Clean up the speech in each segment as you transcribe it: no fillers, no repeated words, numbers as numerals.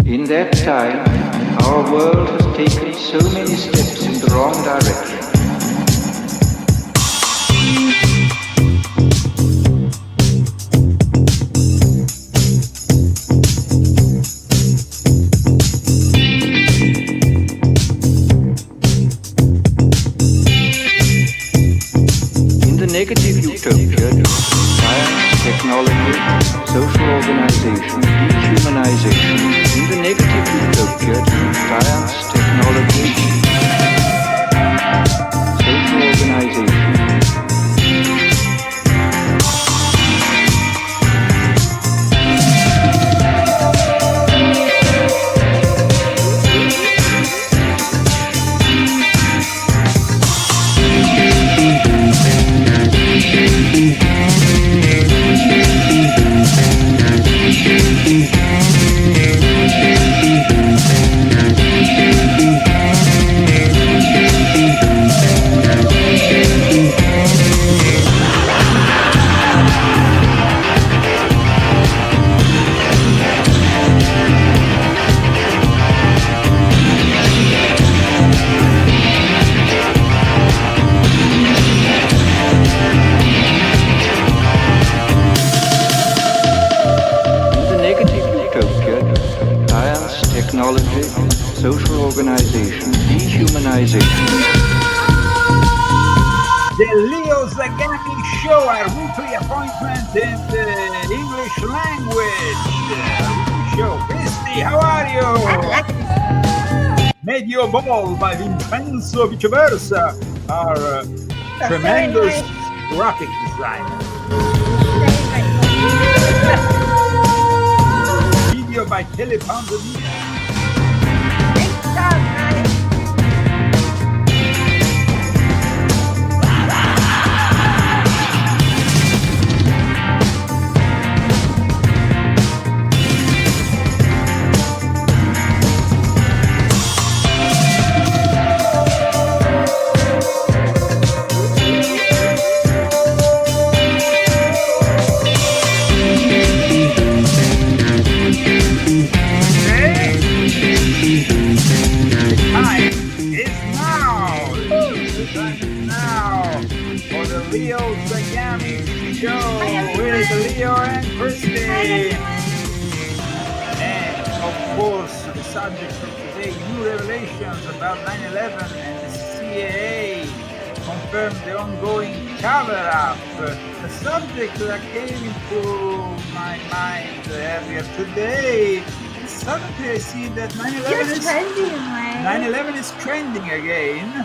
In that time, our world has taken so many steps in the wrong direction. In the negative utopia, science, technology, social organization, dehumanization. In the negative utopia, science, technology, social organization. Technology, social organization, dehumanization. The Leo Zagami Show, our weekly appointment in the English language. Show. Christy, how are you? Medio Ball by Vincenzo Viceversa, our tremendous graphic designer. Video by TelePandemiaChannel2.0Clone Leo Zagami Show with Leo and Christy. And of course, the subject for today, new revelations about 9/11 and the CIA confirmed the ongoing cover-up. A subject that came into my mind earlier today. And suddenly I see that 9/11 is trending again.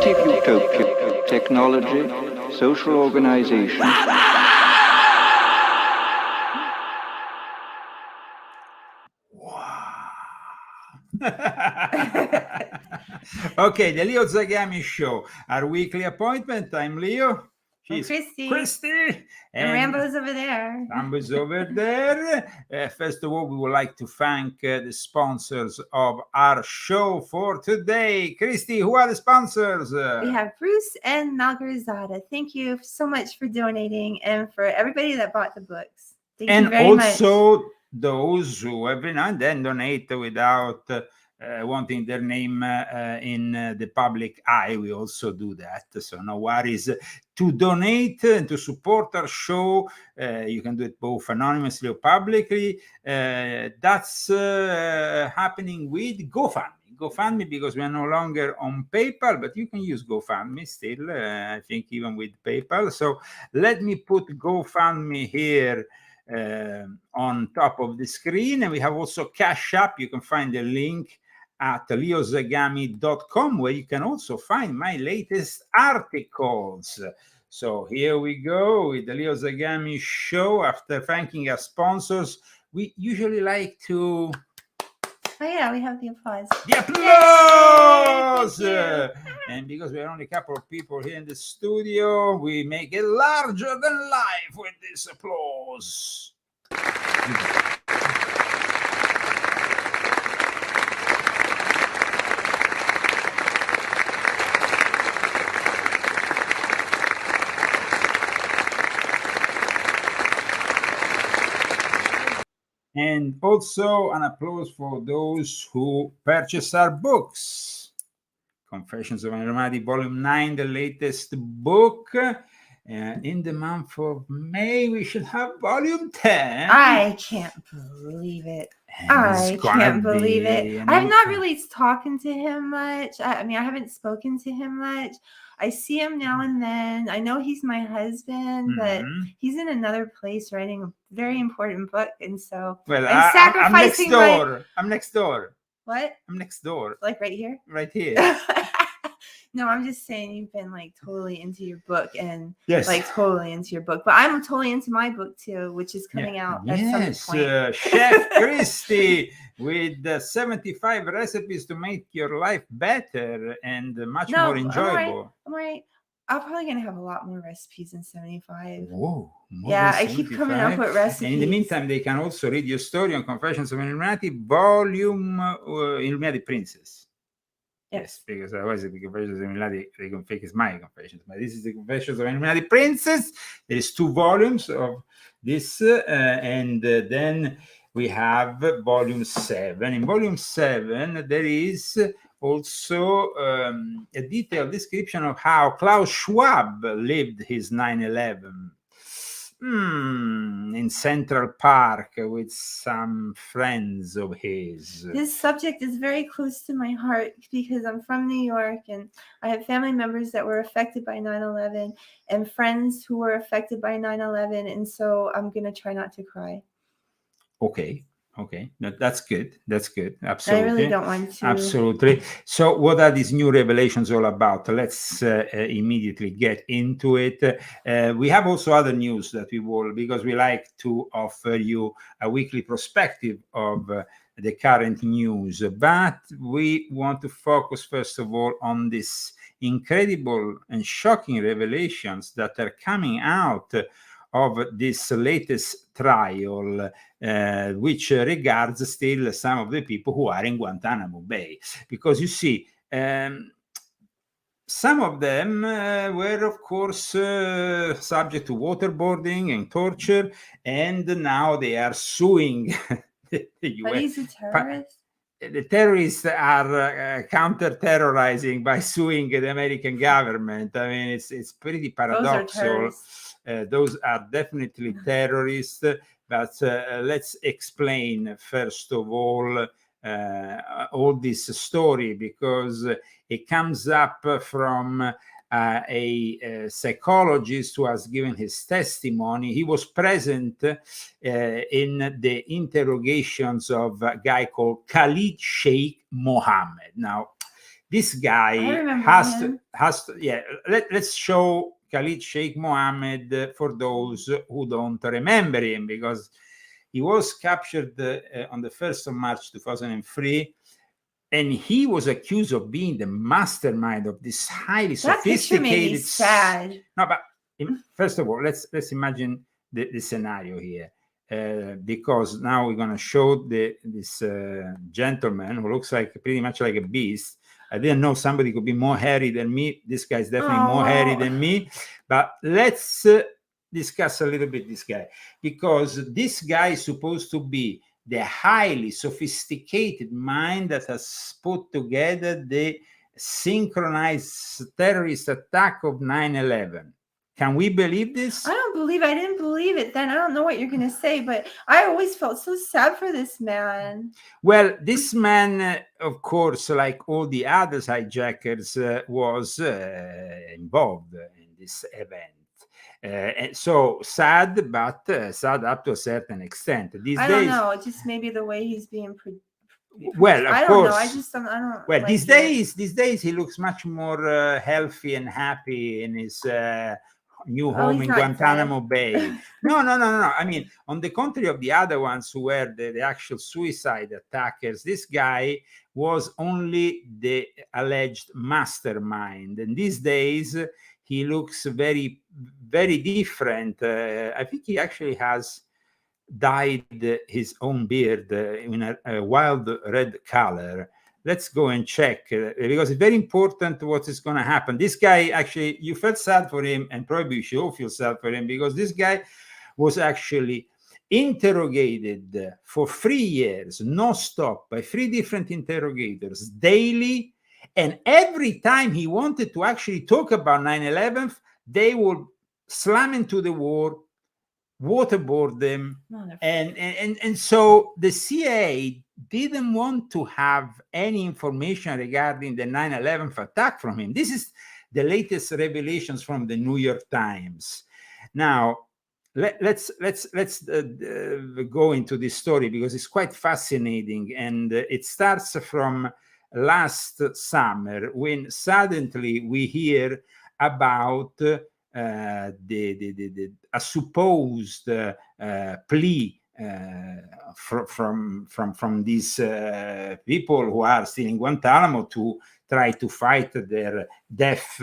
Utopia, technology, social organization. Okay, the Leo Zagami Show, our weekly appointment. I'm Leo. She's Christy. And Rambo's over there. Rambo's over there. First of all, we would like to thank the sponsors of our show for today. Christy, who are the sponsors? We have Bruce and Malgarizada. Thank you so much for donating and for everybody that bought the books. Thank you very much. And also those who every now and then donate without wanting their name in the public eye. We also do that, so no worries. To donate and to support our show, you can do it both anonymously or publicly. That's happening with GoFundMe, because we are no longer on PayPal, but you can use GoFundMe still, I think, even with PayPal. So let me put GoFundMe here on top of the screen, and we have also Cash App. You can find the link at leozagami.com, where you can also find my latest articles. So here we go with the Leo Zagami Show. After thanking our sponsors, we usually like to... Oh yeah, we have the applause. The applause! And because we're only a couple of people here in the studio, we make it larger than life with this applause. And also an applause for those who purchase our books. Confessions of an Illuminati Volume 9, the latest book. In the month of May, we should have Volume 10. I can't believe it. I can't believe it. I have not really talking to him much. I mean, I haven't spoken to him much. I see him now and then. I know he's my husband, but he's in another place writing a very important book, and so I'm sacrificing I'm next door. What? I'm next door. Like right here? Right here. No, I'm just saying you've been like totally into your book and yes, like totally into your book. But I'm totally into my book too, which is coming out at some point. Chef Christy with 75 recipes to make your life better and much more enjoyable. I'm all right. I'm probably going to have a lot more recipes than 75. Whoa. Yeah, I keep coming up with recipes. And in the meantime, they can also read your story on Confessions of an Illuminati Volume Illuminati Princess. Yes, because otherwise the Confessions of Illuminati, they can fake is my confessions. But this is the Confessions of an Illuminati Princess. There is 2 volumes of this, and then we have Volume 7. In Volume 7, there is also a detailed description of how Klaus Schwab lived his 9/11. In Central Park with some friends of his. This subject is very close to my heart because I'm from New York and I have family members that were affected by 9/11 and friends who were affected by 9/11, and so I'm going to try not to cry. Okay. No, that's good. Absolutely. I really don't want to. Absolutely. So what are these new revelations all about? Let's immediately get into it. We have also other news that we will, because we like to offer you a weekly perspective of the current news. But we want to focus, first of all, on this incredible and shocking revelations that are coming out of this latest trial, which regards still some of the people who are in Guantanamo Bay. Because you see, some of them were, of course, subject to waterboarding and torture, and now they are suing the US. Are these the terrorists? The terrorists are counter-terrorizing by suing the American government. I mean, it's pretty paradoxical. Those are definitely terrorists, but let's explain, first of all this story, because it comes up from a psychologist who has given his testimony. He was present in the interrogations of a guy called Khalid Sheikh Mohammed. Now, this guy has to let's show Khalid Sheikh Mohammed for those who don't remember him, because he was captured on the 1st of March 2003, and he was accused of being the mastermind of this highly sophisticated. That made me sad. No, but first of all, let's imagine the scenario here, because now we're going to show this gentleman who looks like pretty much like a beast. I didn't know somebody could be more hairy than me. This guy's definitely more hairy than me. But let's discuss a little bit this guy, because this guy is supposed to be the highly sophisticated mind that has put together the synchronized terrorist attack of 9/11. Can we believe this? I didn't believe it then. I don't know what you're going to say, but I always felt so sad for this man. Well, this man, of course, like all the other hijackers, was involved in this event. And so sad, but sad up to a certain extent. I don't know. Just maybe the way he's being well, of I don't course. know. I just don't. I don't. Well, like these days he looks much more healthy and happy in his new home in Guantanamo Bay. No. I mean, on the contrary of the other ones who were the actual suicide attackers, this guy was only the alleged mastermind. And these days, he looks very, very different. I think he actually has dyed his own beard in a wild red color. Let's go and check, because it's very important what is going to happen. This guy, actually, you felt sad for him, and probably you should all feel sad for him, because this guy was actually interrogated for 3 years, no stop, by 3 different interrogators daily. And every time he wanted to actually talk about 9/11, they would slam into the wall, waterboard them. And so the CIA didn't want to have any information regarding the 9/11 attack from him. This is the latest revelations from the New York Times. Now, let's go into this story because it's quite fascinating, and it starts from last summer when suddenly we hear about a supposed plea from these people who are still in Guantanamo to try to fight their death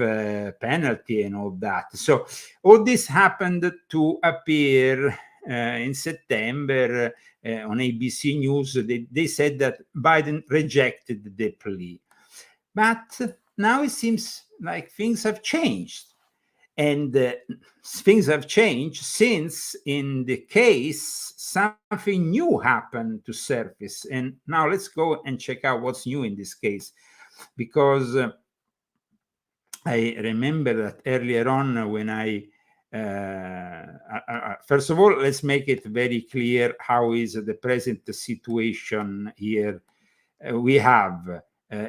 penalty and all that. So all this happened to appear in September on ABC News. They said that Biden rejected the plea. But now it seems like things have changed. And things have changed since in the case, something new happened to surface. And now let's go and check out what's new in this case. Because I remember that earlier on when first of all, let's make it very clear how is the present situation here. We have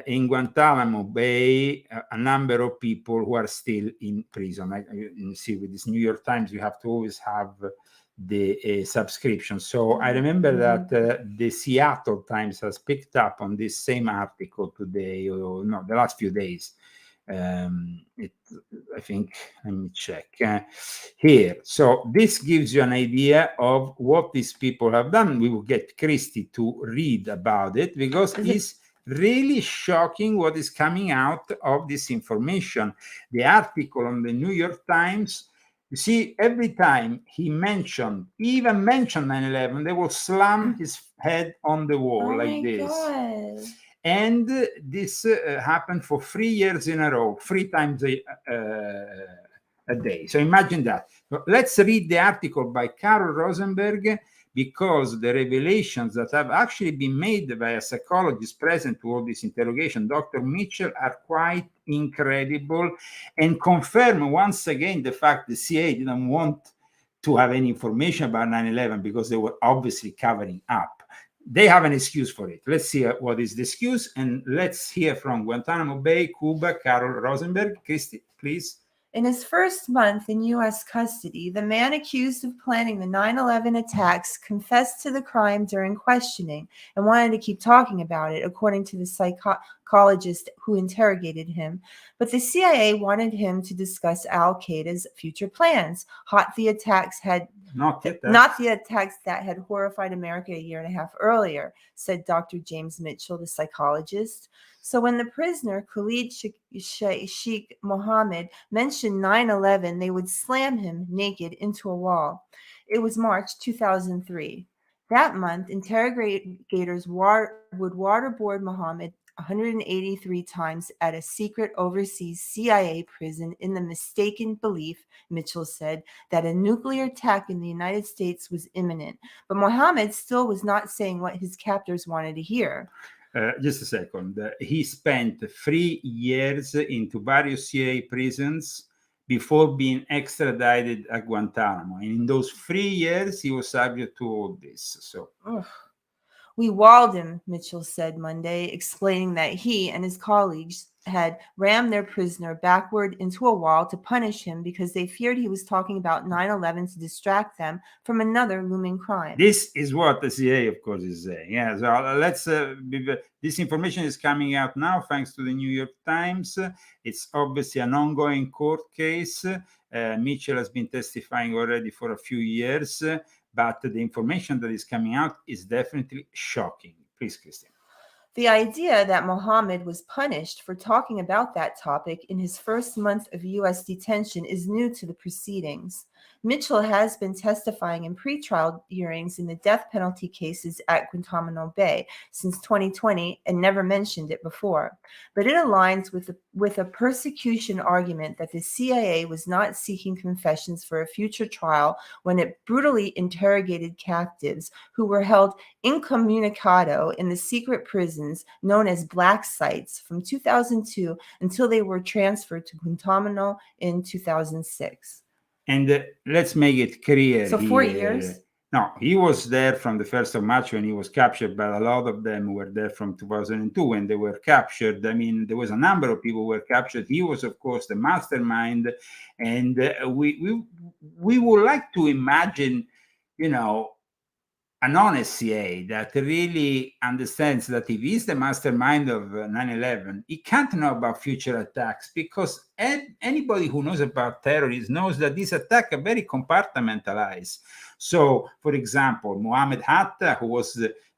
in Guantanamo Bay a number of people who are still in prison. You see, with this New York Times, you have to always have the subscription. So I remember that the Seattle Times has picked up on this same article today, or no, the last few days. I think, let me check here. So this gives you an idea of what these people have done. We will get Christy to read about it because it's really shocking what is coming out of this information. The article on the New York Times, you see, every time he even mentioned 9/11, they will slam his head on the wall like this. God. And this happened for 3 years in a row, 3 times a day. So imagine that. Let's read the article by Carol Rosenberg, because the revelations that have actually been made by a psychologist present to all this interrogation, Dr. Mitchell, are quite incredible and confirm once again the fact the CIA didn't want to have any information about 9/11 because they were obviously covering up. They have an excuse for it. Let's see what is the excuse, and let's hear from Guantanamo Bay, Cuba, Carol Rosenberg. Christy, please. In his first month in U.S. custody, the man accused of planning the 9/11 attacks confessed to the crime during questioning and wanted to keep talking about it, according to the psychologist who interrogated him. But the CIA wanted him to discuss al-Qaeda's future plans, not the attacks that had horrified America a year and a half earlier, said Dr. James Mitchell, the psychologist. So when the prisoner, Khalid Sheikh Mohammed, mentioned 9/11, they would slam him naked into a wall. It was March 2003. That month, interrogators would waterboard Mohammed 183 times at a secret overseas CIA prison in the mistaken belief, Mitchell said, that a nuclear attack in the United States was imminent. But Mohammed still was not saying what his captors wanted to hear. Just a second. He spent 3 years into various CIA prisons before being extradited at Guantanamo. And in those 3 years, he was subject to all this. So, we walled him, Mitchell said Monday, explaining that he and his colleagues had rammed their prisoner backward into a wall to punish him because they feared he was talking about 9/11 to distract them from another looming crime. This is what the CIA, of course, is saying. Yeah, so let's. This information is coming out now thanks to the New York Times. It's obviously an ongoing court case. Mitchell has been testifying already for a few years, but the information that is coming out is definitely shocking. Please, Christian. The idea that Mohammed was punished for talking about that topic in his first month of U.S. detention is new to the proceedings. Mitchell has been testifying in pretrial hearings in the death penalty cases at Guantanamo Bay since 2020 and never mentioned it before. But it aligns with a persecution argument that the CIA was not seeking confessions for a future trial when it brutally interrogated captives who were held incommunicado in the secret prisons known as black sites from 2002 until they were transferred to Guantanamo in 2006. And let's make it clear. So 4 years? No, he was there from the 1st of March when he was captured, but a lot of them were there from 2002 when they were captured. I mean, there was a number of people who were captured. He was, of course, the mastermind. And we would like to imagine, you know, an honest CA that really understands that if he's the mastermind of 9/11, he can't know about future attacks, because anybody who knows about terrorism knows that these attacks are very compartmentalized. So, for example, Mohammed Hatta, who was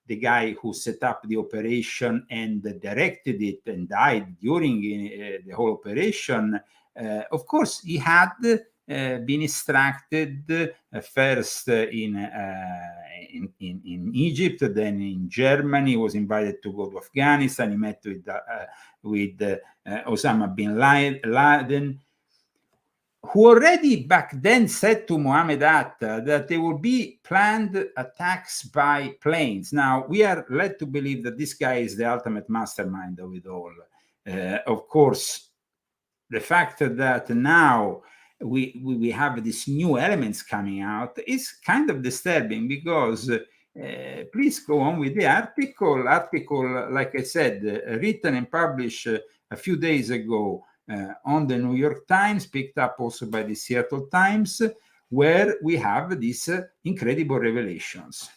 the guy who set up the operation and directed it and died during the whole operation, of course, he had been instructed first in Egypt, then in Germany. He was invited to go to Afghanistan. He met with Osama bin Laden, who already back then said to Mohammed Atta that there will be planned attacks by planes. Now, we are led to believe that this guy is the ultimate mastermind of it all. Of course, the fact that now we have these new elements coming out is kind of disturbing, because please go on with the article. Like I said, written and published a few days ago on the New York Times, picked up also by the Seattle Times, where we have these incredible revelations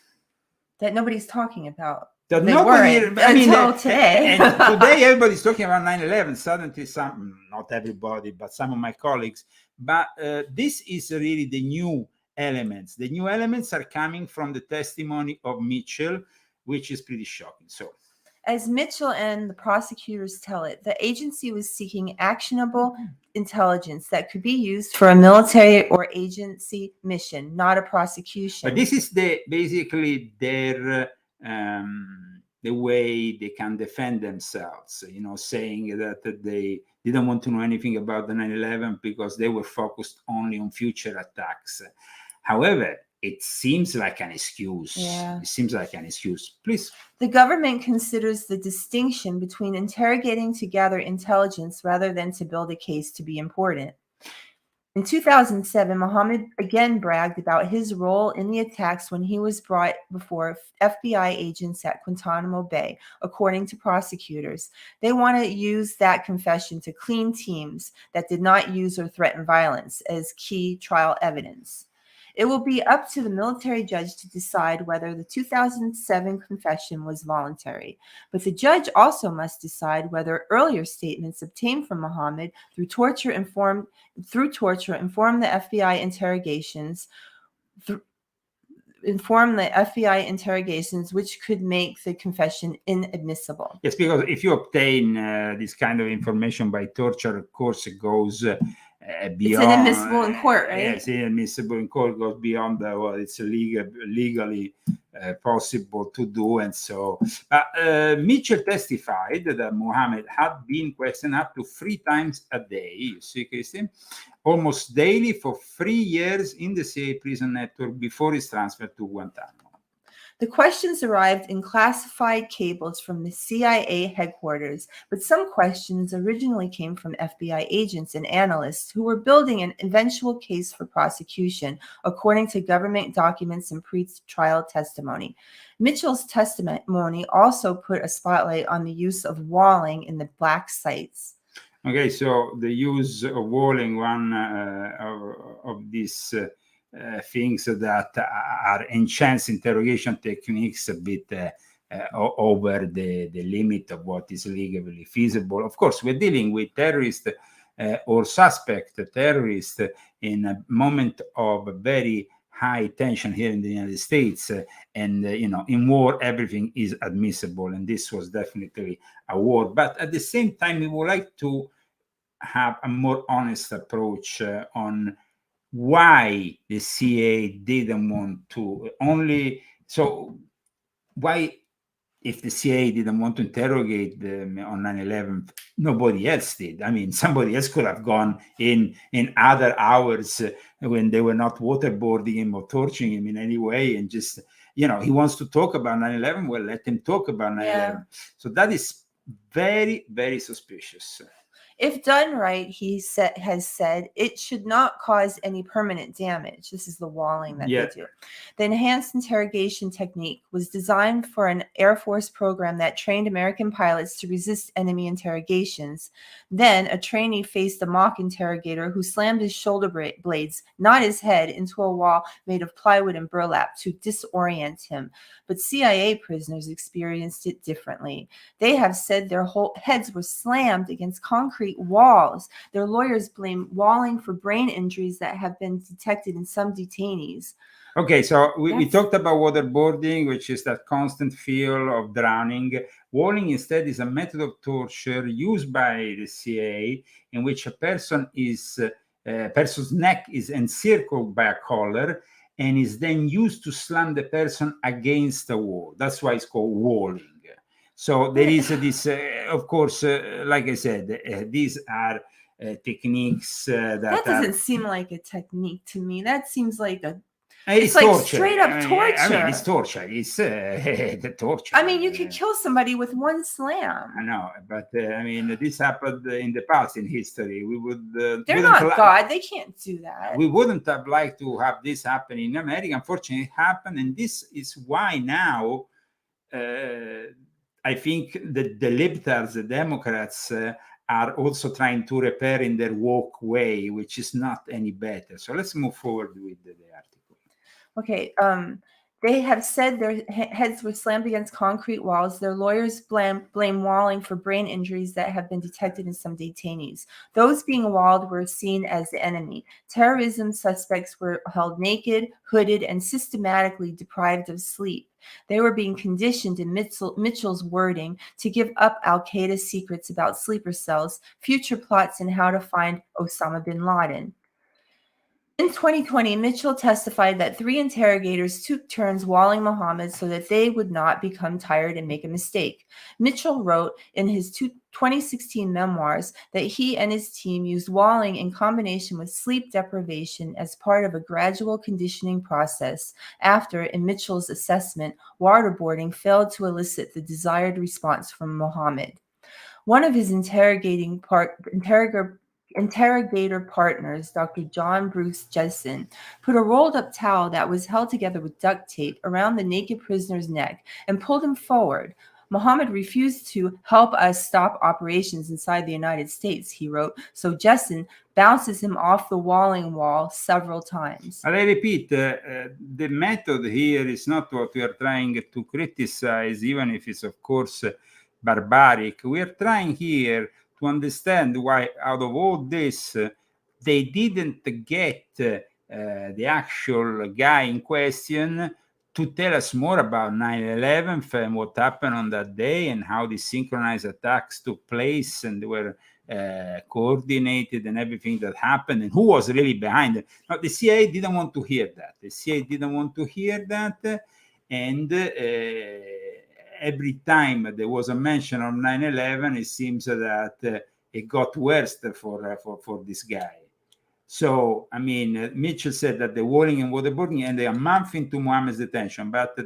that nobody's talking about. That they nobody, weren't until today. And today everybody's talking about 9/11. Suddenly, not everybody, but some of my colleagues. But this is really the new elements. The new elements are coming from the testimony of Mitchell, which is pretty shocking. So, as Mitchell and the prosecutors tell it, the agency was seeking actionable intelligence that could be used for a military or agency mission, not a prosecution. But this is basically their the way they can defend themselves, you know, saying that they didn't want to know anything about the 9/11 because they were focused only on future attacks. However, it seems like an excuse. Yeah. It seems like an excuse. Please. The government considers the distinction between interrogating to gather intelligence rather than to build a case to be important. In 2007, Mohammed again bragged about his role in the attacks when he was brought before FBI agents at Guantanamo Bay, according to prosecutors. They want to use that confession to clean teams that did not use or threaten violence as key trial evidence. It will be up to the military judge to decide whether the 2007 confession was voluntary. But the judge also must decide whether earlier statements obtained from Mohammed through torture inform the FBI interrogations, which could make the confession inadmissible. Yes, because if you obtain this kind of information by torture, of course, it goes beyond. It's inadmissible in court, right? Yes, inadmissible in court, goes beyond what it's legally possible to do. And so Mitchell testified that Mohammed had been questioned up to 3 times a day, you see, Christine, almost daily for 3 years in the CIA prison network before his transfer to Guantanamo. The questions arrived in classified cables from the CIA headquarters, but some questions originally came from FBI agents and analysts who were building an eventual case for prosecution, according to government documents and pre-trial testimony. Mitchell's testimony also put a spotlight on the use of walling in the black sites. Okay, so the use of walling, one of these things that are enhanced interrogation techniques a bit over the limit of what is legally feasible. Of course, we're dealing with terrorists or suspect terrorists in a moment of very high tension here in the United States, and you know, in war everything is admissible, and this was definitely a war. But at the same time, we would like to have a more honest approach on why the CIA didn't want to why, if the CIA didn't want to interrogate them on 9/11, nobody else did. I mean, somebody else could have gone in other hours when they were not waterboarding him or torturing him in any way, and just, he wants to talk about 9/11. Well, let him talk about 9/11. Yeah. So that is very, very suspicious. If done right, he has said, it should not cause any permanent damage. This is the walling that they do. The enhanced interrogation technique was designed for an Air Force program that trained American pilots to resist enemy interrogations. Then a trainee faced a mock interrogator who slammed his shoulder blades, not his head, into a wall made of plywood and burlap to disorient him. But CIA prisoners experienced it differently. They have said their whole heads were slammed against concrete walls. Their lawyers blame walling for brain injuries that have been detected in some detainees. Okay, so we talked about waterboarding, which is that constant fear of drowning. Walling instead is a method of torture used by the CIA in which a person's neck is encircled by a collar and is then used to slam the person against a wall. That's why it's called walling. So there is this, of course, like I said, these are techniques that doesn't seem like a technique to me. That seems like it's like torture. Straight up torture. I mean, it's torture. It's the torture. I mean, you could kill somebody with one slam. I know, but I mean, this happened in the past in history. We would. They're not God. They can't do that. We wouldn't have liked to have this happen in America. Unfortunately, it happened, and this is why now. I think that the liberals, the Democrats, are also trying to repair in their woke way, which is not any better. So let's move forward with the article. Okay. They have said their heads were slammed against concrete walls. Their lawyers blame walling for brain injuries that have been detected in some detainees. Those being walled were seen as the enemy. Terrorism suspects were held naked, hooded, and systematically deprived of sleep. They were being conditioned, in Mitchell's wording, to give up al-Qaeda's secrets about sleeper cells, future plots, and how to find Osama bin Laden. In 2020, Mitchell testified that 3 interrogators took turns walling Muhammad so that they would not become tired and make a mistake. Mitchell wrote in his 2016 memoirs that he and his team used walling in combination with sleep deprivation as part of a gradual conditioning process after, in Mitchell's assessment, waterboarding failed to elicit the desired response from Muhammad. One of his interrogator partners, Dr. John Bruce Jessen, put a rolled-up towel that was held together with duct tape around the naked prisoner's neck and pulled him forward. Muhammad refused to help us stop operations inside the United States, he wrote, so Jessen bounces him off the walling wall several times. I repeat, the method here is not what we are trying to criticize, even if it's, of course, barbaric. We are trying here to understand why, out of all this, they didn't get the actual guy in question to tell us more about 9/11 and what happened on that day and how the synchronized attacks took place and they were coordinated and everything that happened and who was really behind it. Now, the CIA didn't want to hear that. The CIA didn't want to hear that, and every time there was a mention of 9/11, it seems that it got worse for this guy. So, I mean, Mitchell said that the walling and waterboarding ended a month into Muhammad's detention, but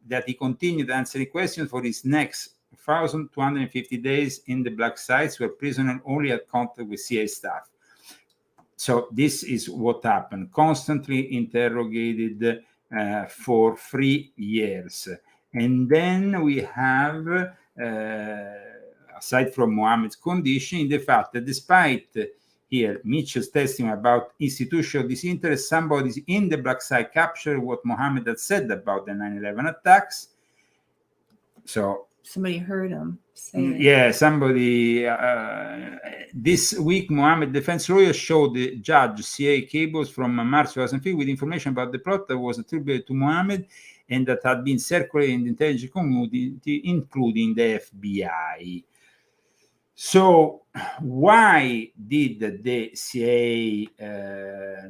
that he continued answering questions for his next 1,250 days in the black sites where prisoners only had contact with CIA staff. So this is what happened. Constantly interrogated for 3 years. And then we have, aside from Muhammad's condition, the fact that despite here Mitchell's testimony about institutional disinterest, somebody in the black site captured what Muhammad had said about the 9/11 attacks. So somebody heard him say it. Yeah, somebody. This week, Muhammad defense lawyer showed the judge CIA cables from March 2003 with information about the plot that was attributed to Muhammad and that had been circulated in the intelligence community, including the FBI. So why did the CIA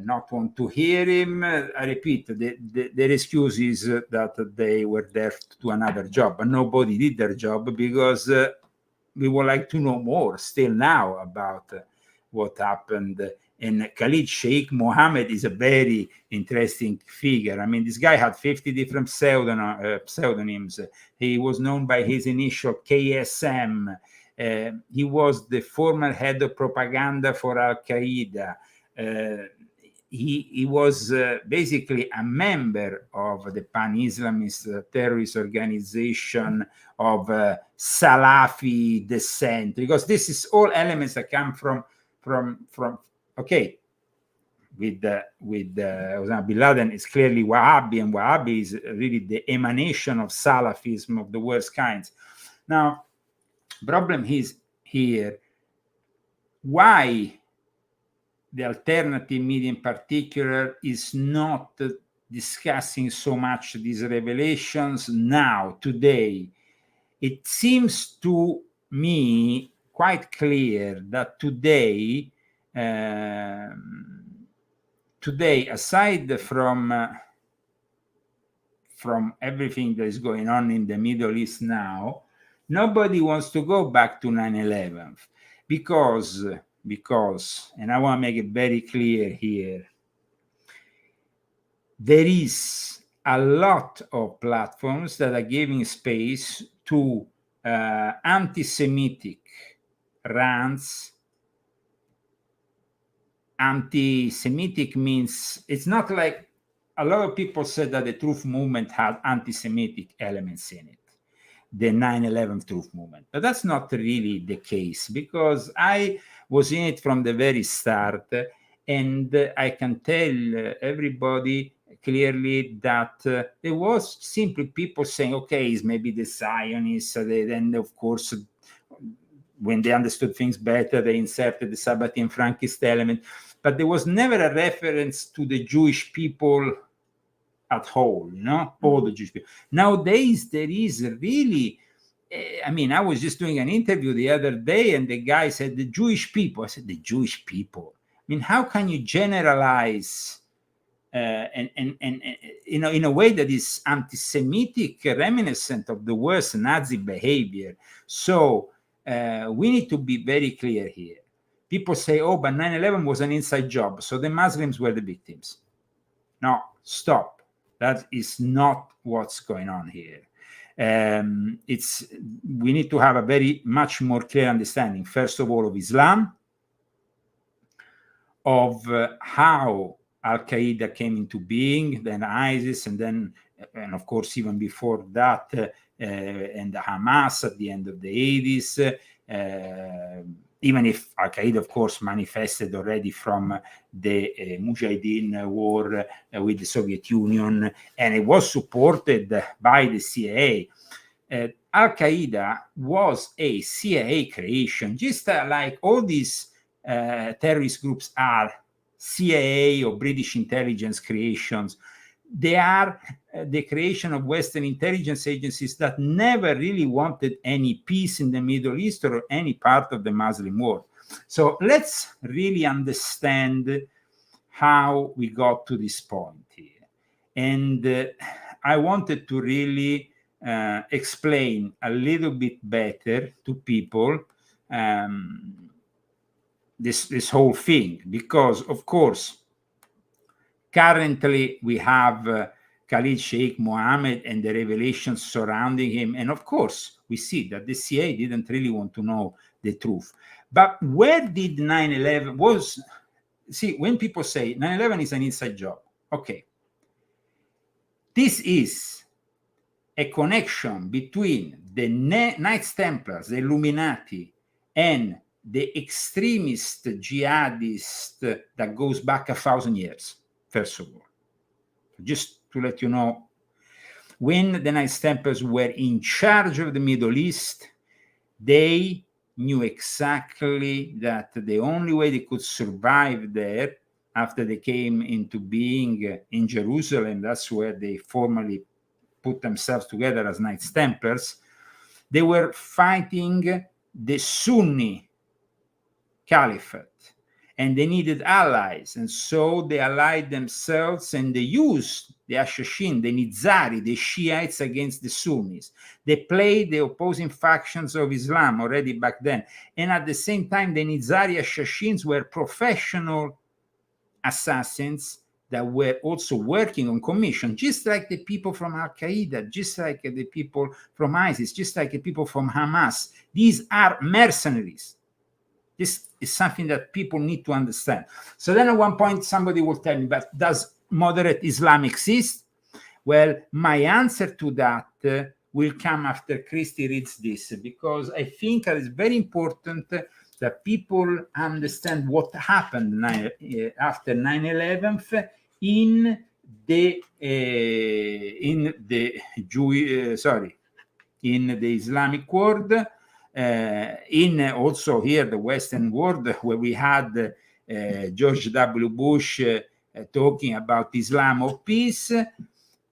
not want to hear him? I repeat, their excuse is that they were there to do another job, but nobody did their job because we would like to know more still now about what happened. And Khalid Sheikh Mohammed is a very interesting figure. I mean, this guy had 50 different pseudonyms. He was known by his initial KSM. He was the former head of propaganda for Al-Qaeda. He was basically a member of the pan-Islamist terrorist organization of Salafi descent, because this is all elements that come from okay, with Osama bin Laden is clearly Wahhabi, and Wahhabi is really the emanation of Salafism of the worst kinds. Now, problem is here, why the alternative media in particular is not discussing so much these revelations now, today. It seems to me quite clear that today, aside from everything that is going on in the Middle East now, nobody wants to go back to 9/11 because, and I want to make it very clear here, there is a lot of platforms that are giving space to anti-Semitic rants. Anti-Semitic means, it's not like, a lot of people said that the truth movement had anti-Semitic elements in it, the 9/11 truth movement. But that's not really the case, because I was in it from the very start, and I can tell everybody clearly that there was simply people saying, okay, it's maybe the Zionists, then of course, when they understood things better, they inserted the Sabbatean Frankist element, but there was never a reference to the Jewish people at whole, all the Jewish people. Nowadays, there is really, I mean, I was just doing an interview the other day, and the guy said, the Jewish people. I said, the Jewish people? I mean, how can you generalize and in a way that is anti-Semitic, reminiscent of the worst Nazi behavior? So we need to be very clear here. People say, oh, but 9/11 was an inside job, so the Muslims were the victims. No, stop. That is not what's going on here. We need to have a very much more clear understanding, first of all, of Islam, of how Al-Qaeda came into being, then ISIS, and of course, even before that, and Hamas at the end of the 80s, even if Al-Qaeda, of course, manifested already from the Mujahideen war with the Soviet Union, and it was supported by the CIA. Al-Qaeda was a CIA creation, just like all these terrorist groups are CIA or British intelligence creations. They are the creation of Western intelligence agencies that never really wanted any peace in the Middle East or any part of the Muslim world. So let's really understand how we got to this point here. And I wanted to really explain a little bit better to people this whole thing, because, of course, currently we have Khalid Sheikh Mohammed and the revelations surrounding him. And of course, we see that the CIA didn't really want to know the truth. But where did 9/11 was? See, when people say 9/11 is an inside job, okay. This is a connection between the Knights Templars, the Illuminati, and the extremist jihadist that goes back 1,000 years, first of all. Just to let you know, when the Knights Templars were in charge of the Middle East, they knew exactly that the only way they could survive there, after they came into being in Jerusalem, that's where they formally put themselves together as Knights Templars, they were fighting the Sunni caliphate, and they needed allies, and so they allied themselves and they used the Ashashin, the Nizari, the Shiites against the Sunnis. They played the opposing factions of Islam already back then, and at the same time the Nizari Ashashins were professional assassins that were also working on commission, just like the people from Al-Qaeda, just like the people from ISIS, just like the people from Hamas. These are mercenaries. This is something that people need to understand. So then at one point, somebody will tell me, but does moderate Islam exist? Well, my answer to that will come after Christy reads this, because I think that it's very important that people understand what happened after 9/11 in the Islamic world. In also here the Western world, where we had George W. Bush talking about Islam of peace.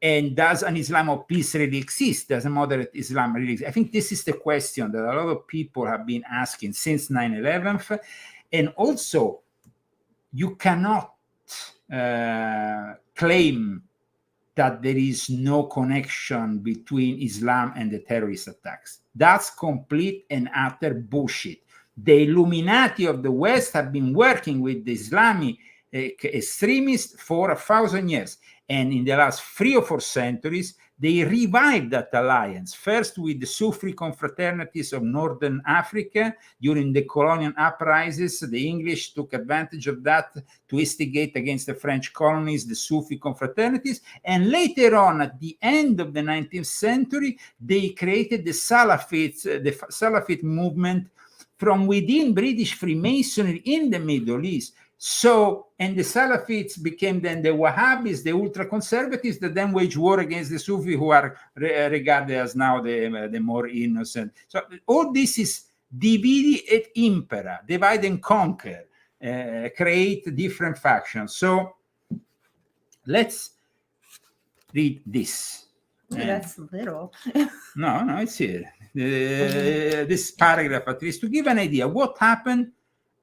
And does an Islam of peace really exist? Does a moderate Islam really exist? I think this is the question that a lot of people have been asking since 9/11. And also, you cannot claim that there is no connection between Islam and the terrorist attacks. That's complete and utter bullshit. The Illuminati of the West have been working with the Islamic extremists for 1,000 years. And in the last 3 or 4 centuries, they revived that alliance, first with the Sufi confraternities of Northern Africa. During the colonial uprisings, the English took advantage of that to instigate against the French colonies, the Sufi confraternities. And later on, at the end of the 19th century, they created the Salafist movement from within British Freemasonry in the Middle East. So, and the Salafists became then the Wahhabis, the ultra-conservatives, that then wage war against the Sufi, who are regarded as now the more innocent. So all this is divide et impera, divide and conquer, create different factions. So let's read this. Ooh, that's little. No, it's here. This paragraph, at least, to give an idea what happened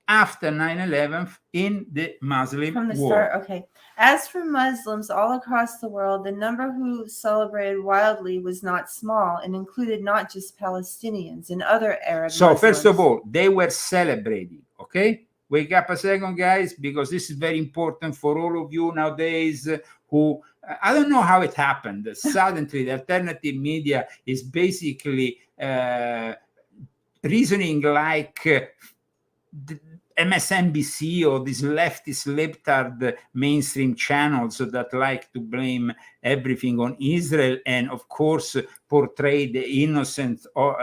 after 9/11 in the Muslim From the world. start, okay. As for Muslims all across the world, the number who celebrated wildly was not small and included not just Palestinians and other Arab So Muslims. first of all, they were celebrating, okay? Wake up a second, guys, because this is very important for all of you nowadays who, I don't know how it happened. Suddenly, the alternative media is basically reasoning like the MSNBC or these leftist libtard mainstream channels that like to blame everything on Israel and, of course, portray the innocence of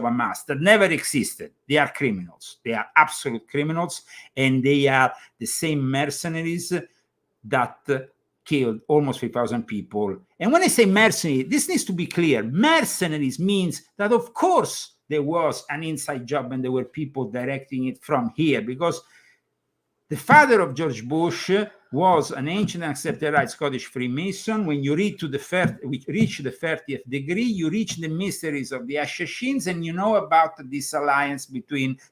Hamas that never existed. They are criminals. They are absolute criminals, and they are the same mercenaries that killed almost 3,000 people. And when I say mercenary, this needs to be clear. Mercenaries means that, of course, there was an inside job and there were people directing it from here, because the father of George Bush was an ancient and accepted right Scottish Freemason. When you reach the 30th degree, you reach the mysteries of the Ashashins, and you know about this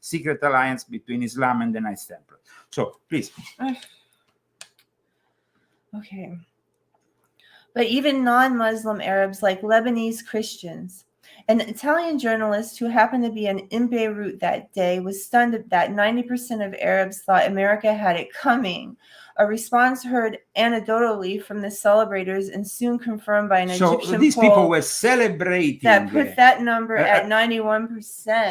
secret alliance between Islam and the Knights Templar. So, please. Okay. But even non-Muslim Arabs like Lebanese Christians. An Italian journalist who happened to be in Beirut that day was stunned that 90% of Arabs thought America had it coming. A response heard anecdotally from the celebrators and soon confirmed by an Egyptian So these poll people were celebrating. that put that number at 91%.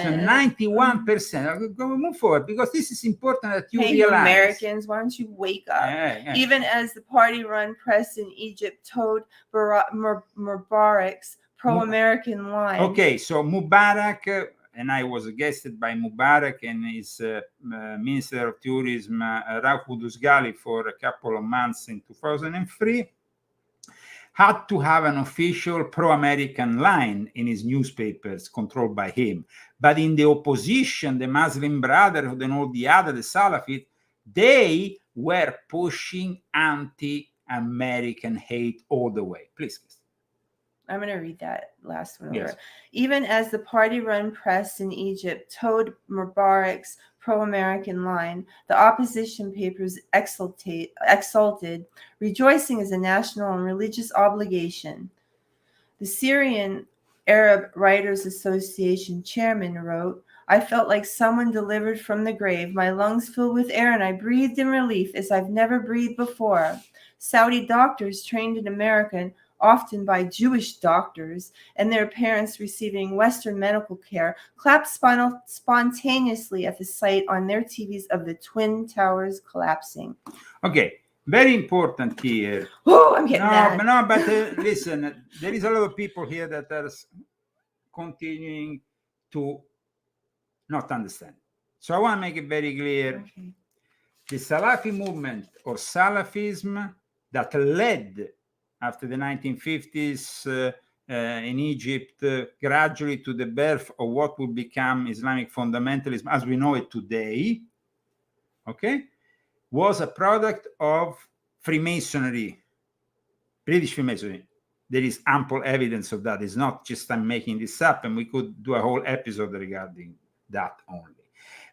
So 91%. Go move forward, because this is important that you Hey, realize. you Americans, why don't you wake up? Even as the party-run press in Egypt told Mubarak's pro-American line. Okay, so Mubarak, and I was guested by Mubarak and his Minister of Tourism, Rauf Boudous-Ghali, for a couple of months in 2003, had to have an official pro-American line in his newspapers controlled by him. But in the opposition, the Muslim Brotherhood and all the other, the Salafis, they were pushing anti-American hate all the way. Please. I'm going to read that last one Yes. over. Even as the party-run press in Egypt towed Mubarak's pro-American line, the opposition papers exulted, rejoicing as a national and religious obligation. The Syrian Arab Writers Association chairman wrote, I felt like someone delivered from the grave. My lungs filled with air and I breathed in relief as I've never breathed before. Saudi doctors trained in America, often by Jewish doctors, and their parents receiving Western medical care, clapped spontaneously at the sight on their TVs of the Twin Towers collapsing. Okay, very important here. Oh, I'm getting mad. But listen, there is a lot of people here that are continuing to not understand. So I want to make it very clear. Okay. The Salafi movement or Salafism that led after the 1950s in Egypt gradually to the birth of what would become Islamic fundamentalism as we know it today, okay, was a product of Freemasonry, British Freemasonry. There is ample evidence of that. It's not just I'm making this up, and we could do a whole episode regarding that only.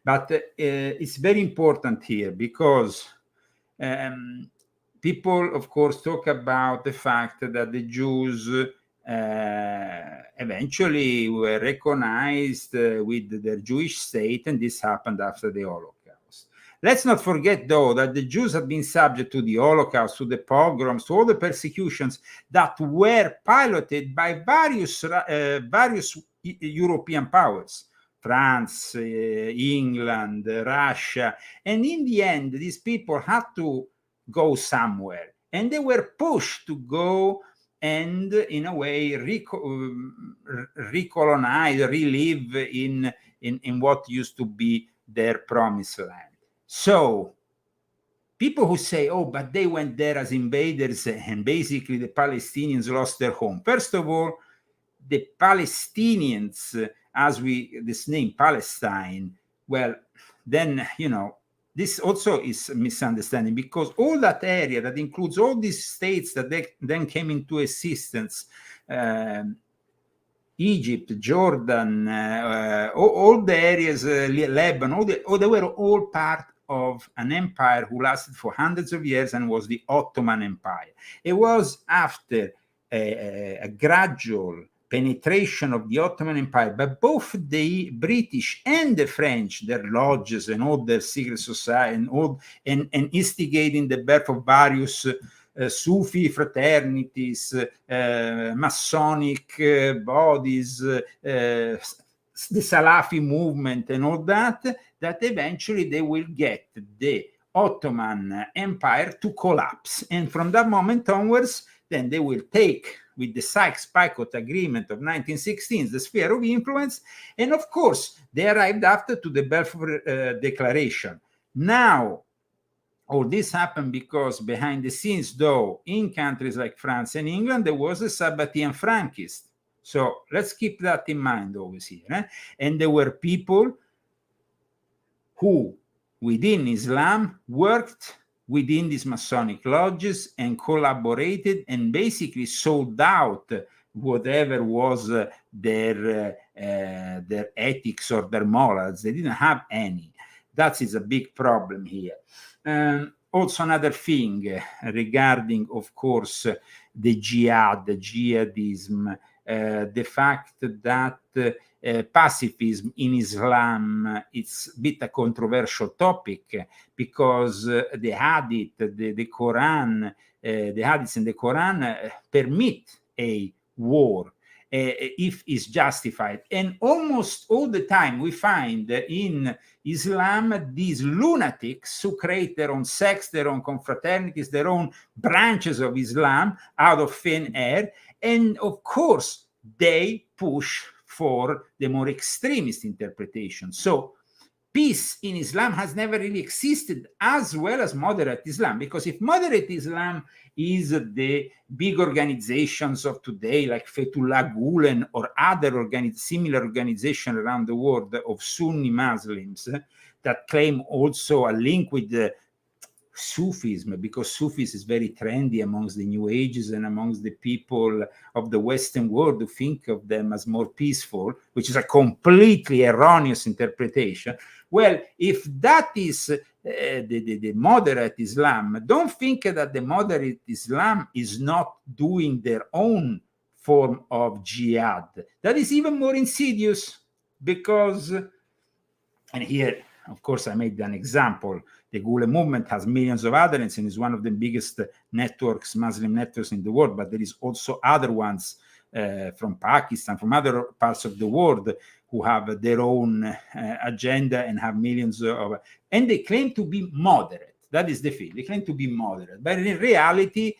But it's very important here because people, of course, talk about the fact that the Jews eventually were recognized with their Jewish state, and this happened after the Holocaust. Let's not forget, though, that the Jews have been subject to the Holocaust, to the pogroms, to all the persecutions that were piloted by various European powers. France, England, Russia. And in the end, these people had to go somewhere. And they were pushed to go and, in a way, recolonize, relive in what used to be their promised land. So people who say, oh, but they went there as invaders and basically the Palestinians lost their home. First of all, the Palestinians, this name Palestine, well, then, this also is a misunderstanding because all that area that includes all these states that then came into existence, Egypt, Jordan, all the areas, Lebanon, they were all part of an empire who lasted for hundreds of years and was the Ottoman Empire. It was after a gradual penetration of the Ottoman Empire by both the British and the French, their lodges and all their secret society, and instigating the birth of various Sufi fraternities, Masonic bodies, the Salafi movement and all that eventually they will get the Ottoman Empire to collapse. And from that moment onwards, then they will take, with the Sykes-Picot Agreement of 1916, the sphere of influence, and of course, they arrived after to the Balfour Declaration. Now, all this happened because behind the scenes, though, in countries like France and England, there was a Sabbatean Frankist. So let's keep that in mind always here. And there were people who, within Islam, worked within these Masonic lodges and collaborated and basically sold out whatever was their ethics or their morals. They didn't have any. That is a big problem here. Also another thing regarding, of course, the jihadism, the fact that pacifism in Islam, it's a bit a controversial topic because the Hadith, the Quran, the Hadiths and the Quran permit a war if it's justified. And almost all the time we find in Islam these lunatics who create their own sects, their own confraternities, their own branches of Islam out of thin air. And of course, they push for the more extremist interpretation. So peace in Islam has never really existed, as well as moderate Islam, because if moderate Islam is the big organizations of today, like Fethullah Gulen or other similar organizations around the world of Sunni Muslims that claim also a link with Sufism, because Sufism is very trendy amongst the New Ages and amongst the people of the Western world who think of them as more peaceful, which is a completely erroneous interpretation. Well, if that is the moderate Islam, don't think that the moderate Islam is not doing their own form of jihad. That is even more insidious because, and here, of course, I made an example. The Gule movement has millions of adherents and is one of the biggest networks, Muslim networks in the world, but there is also other ones from Pakistan, from other parts of the world who have their own agenda and have millions of, and they claim to be moderate. That is the thing. They claim to be moderate. But in reality,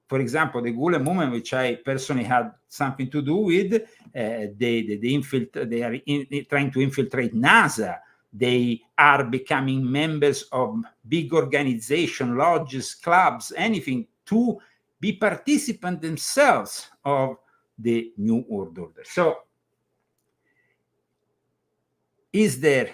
for example, the Gule movement, which I personally had something to do with, they are trying to infiltrate NASA. They are becoming members of big organizations, lodges, clubs, anything to be participants themselves of the New World Order. So, is there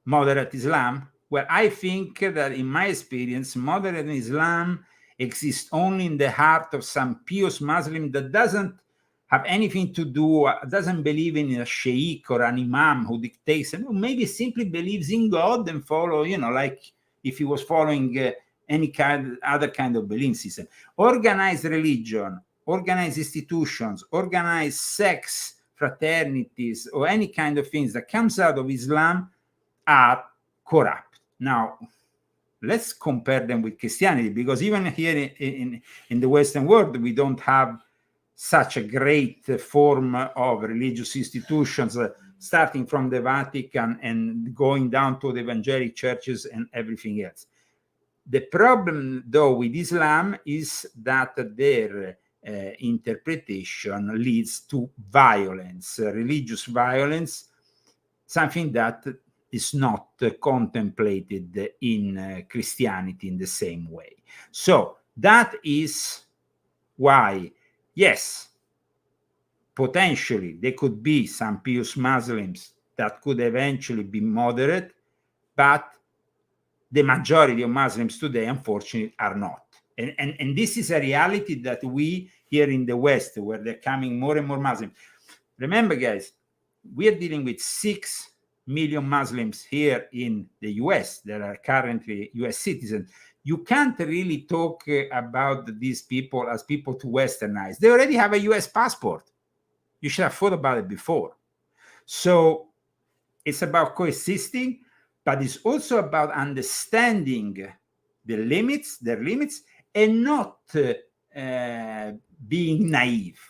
moderate Islam? Well, I think that in my experience, moderate Islam exists only in the heart of some pious Muslim that doesn't have anything to do, doesn't believe in a sheikh or an imam who dictates, and maybe simply believes in God and follow, like if he was following any other kind of belief system. Organized religion, organized institutions, organized sex fraternities, or any kind of things that comes out of Islam are corrupt. Now, let's compare them with Christianity, because even here in the Western world, we don't have such a great form of religious institutions, starting from the Vatican and going down to the evangelic churches and everything else. The problem, though, with Islam is that their interpretation leads to violence, religious violence, something that is not contemplated in Christianity in the same way. So that is why, yes, potentially there could be some pious Muslims that could eventually be moderate, but the majority of Muslims today, unfortunately, are not. And this is a reality that we here in the West, where they're coming more and more Muslims. Remember, guys, we are dealing with 6 million Muslims here in the US that are currently US citizens. You can't really talk about these people as people to westernize. They already have a US passport. You should have thought about it before. So it's about coexisting, but it's also about understanding their limits, and not being naive.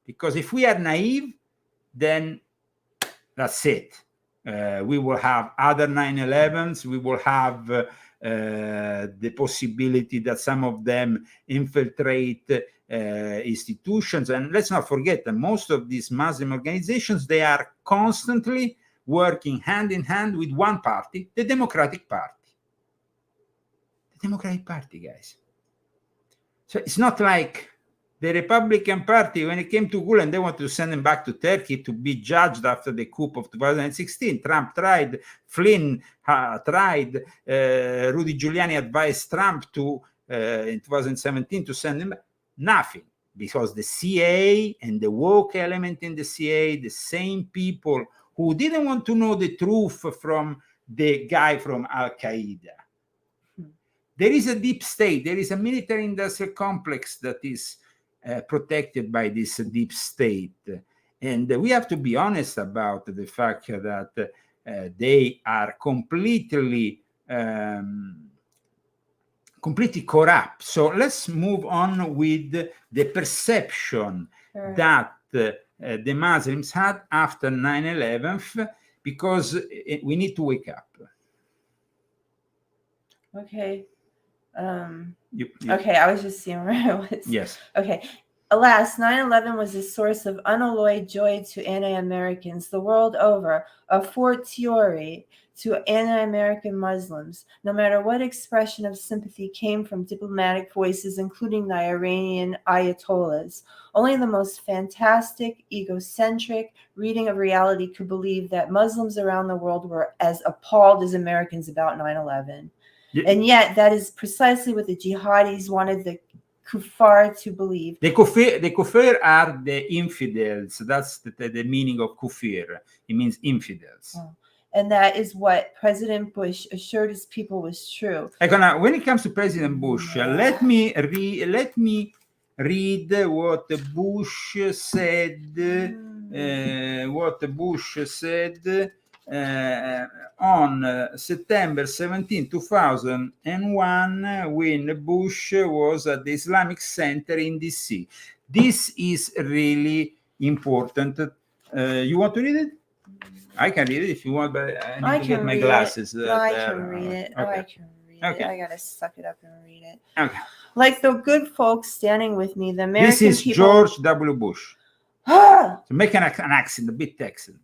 Because if we are naive, then that's it. We will have other 9/11s. We will have the possibility that some of them infiltrate institutions. And let's not forget that most of these Muslim organizations, they are constantly working hand in hand with one party, the Democratic Party. The Democratic Party, guys. So it's not like the Republican Party, when it came to Gulen, they wanted to send him back to Turkey to be judged after the coup of 2016. Trump tried, Flynn tried, Rudy Giuliani advised Trump to, in 2017, to send him back. Nothing, because the CIA and the woke element in the CIA, the same people who didn't want to know the truth from the guy from Al-Qaeda. There is a deep state, there is a military industrial complex that is protected by this deep state. And we have to be honest about the fact that they are completely corrupt. So let's move on with the perception that the Muslims had after 9/11, because we need to wake up. Okay. Okay, I was just seeing where I was. Yes. Okay. Alas, 9/11 was a source of unalloyed joy to anti-Americans the world over, a fortiori to anti-American Muslims, no matter what expression of sympathy came from diplomatic voices, including the Iranian Ayatollahs. Only the most fantastic, egocentric reading of reality could believe that Muslims around the world were as appalled as Americans about 9/11. And yet that is precisely what the jihadis wanted the kuffar to believe. The kuffar are the infidels. That's the meaning of kufir. It means infidels. Oh. And that is what President Bush assured his people was true. Ecco, now, when it comes to President Bush, let me read what Bush said. On September 17, 2001, when Bush was at the Islamic Center in DC. This is really important. You want to read it? I can read it if you want, but I need to get my glasses. I can read it. Okay. I can read it. I gotta suck it up and read it. Okay. Like the good folks standing with me, the American This is people... George W. Bush. So make an accent, a bit Texan.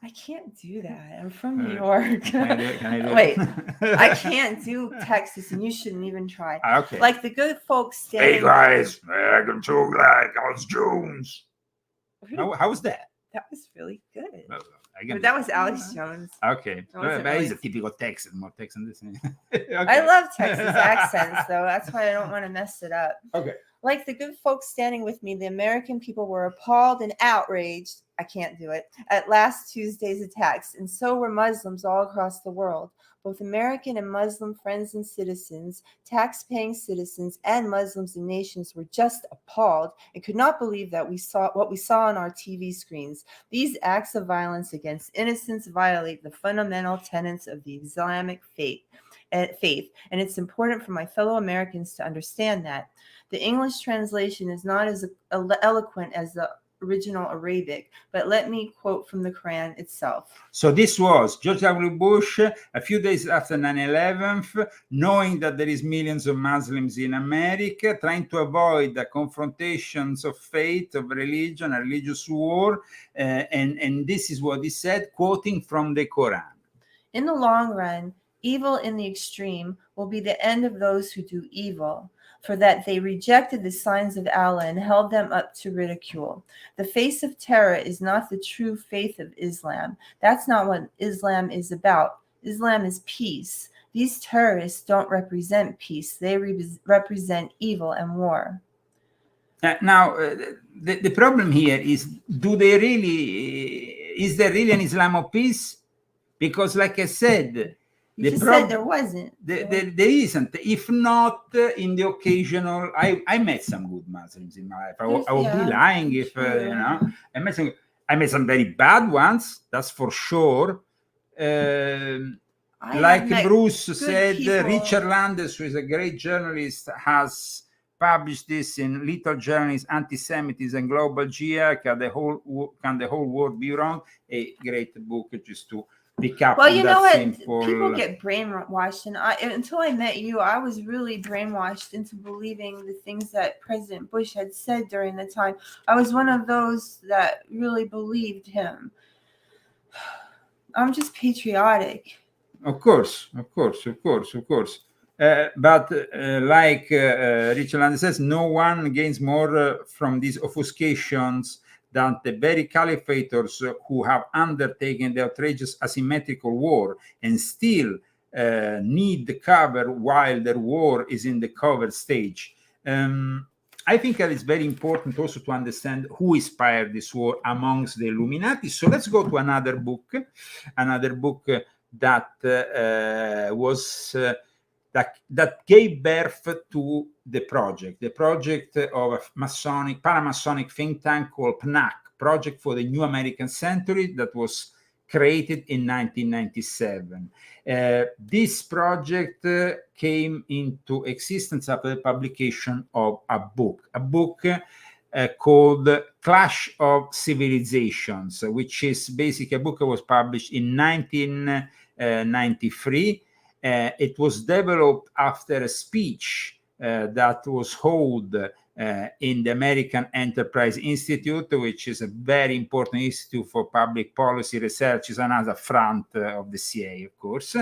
I can't do that. I'm from New York. Can I do it? Wait, I can't do Texas, and you shouldn't even try. Okay. Like the good folks standing... Hey guys, I can talk like Alex Jones. How was that? That was really good. But that was Alex Jones. Okay. But he's a typical Texan, more Texan this. Okay. I love Texas accents, though. That's why I don't want to mess it up. Okay. Like the good folks standing with me, the American people were appalled and outraged, I can't do it, at last Tuesday's attacks, and so were Muslims all across the world. Both American and Muslim friends and citizens, tax-paying citizens, and Muslims and nations were just appalled and could not believe that what we saw on our TV screens. These acts of violence against innocents violate the fundamental tenets of the Islamic faith, and it's important for my fellow Americans to understand that. The English translation is not as eloquent as the original Arabic, but let me quote from the Quran itself. So this was George W. Bush a few days after 9/11, knowing that there is millions of Muslims in America, trying to avoid the confrontations of faith, of religion, a religious war, and this is what he said, quoting from the Quran. In the long run, evil in the extreme will be the end of those who do evil, for that they rejected the signs of Allah and held them up to ridicule. The face of terror is not the true faith of Islam. That's not what Islam is about. Islam is peace. These terrorists don't represent peace. They represent evil and war. Now, the problem here is, is there really an Islam of peace? Because like I said, you just said there wasn't. There isn't. If not, in the occasional, I met some good Muslims in my life. I would be lying if I met some very bad ones. That's for sure. Like Bruce said, Richard Landes, who is a great journalist, has published this in Little Journalist, Anti-Semitism and Global Jihad. Can the whole world be wrong? A great book just to pick up. Well, you know what? People get brainwashed, and until I met you, I was really brainwashed into believing the things that President Bush had said during the time. I was one of those that really believed him. I'm just patriotic. Of course. But like Richard Land says, no one gains more from these obfuscations than the very caliphators who have undertaken the outrageous asymmetrical war and still need the cover while their war is in the cover stage. I think that it's very important also to understand who inspired this war amongst the Illuminati. So let's go to another book that that gave birth to the project of a Masonic think tank called PNAC, Project for the New American Century, that was created in 1997. This project came into existence after the publication of a book called Clash of Civilizations, which is basically a book that was published in 1993. It was developed after a speech that was held in the American Enterprise Institute, which is a very important institute for public policy research. Is another front of the CIA, of course.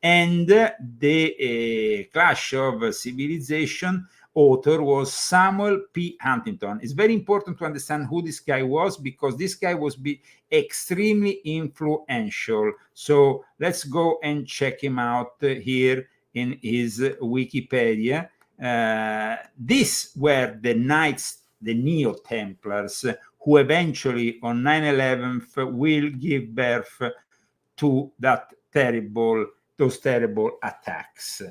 And the Clash of Civilization author was Samuel P. Huntington. It's very important to understand who this guy was, because this guy was extremely influential. So let's go and check him out here in his Wikipedia. These were the knights, the Neo-Templars, who eventually on 9/11 will give birth to those terrible attacks.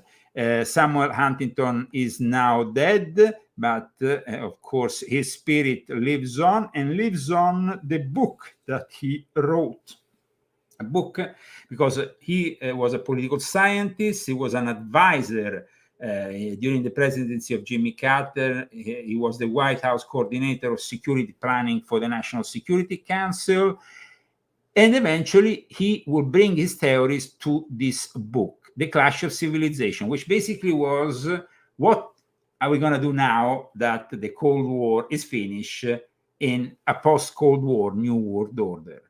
Samuel Huntington is now dead, but of course his spirit lives on, and lives on the book that he wrote. A book, because he was a political scientist, he was an advisor during the presidency of Jimmy Carter. He was the White House coordinator of security planning for the National Security Council. And eventually he will bring his theories to this book, The Clash of Civilization, which basically was, what are we going to do now that the Cold War is finished in a post-Cold War New World Order?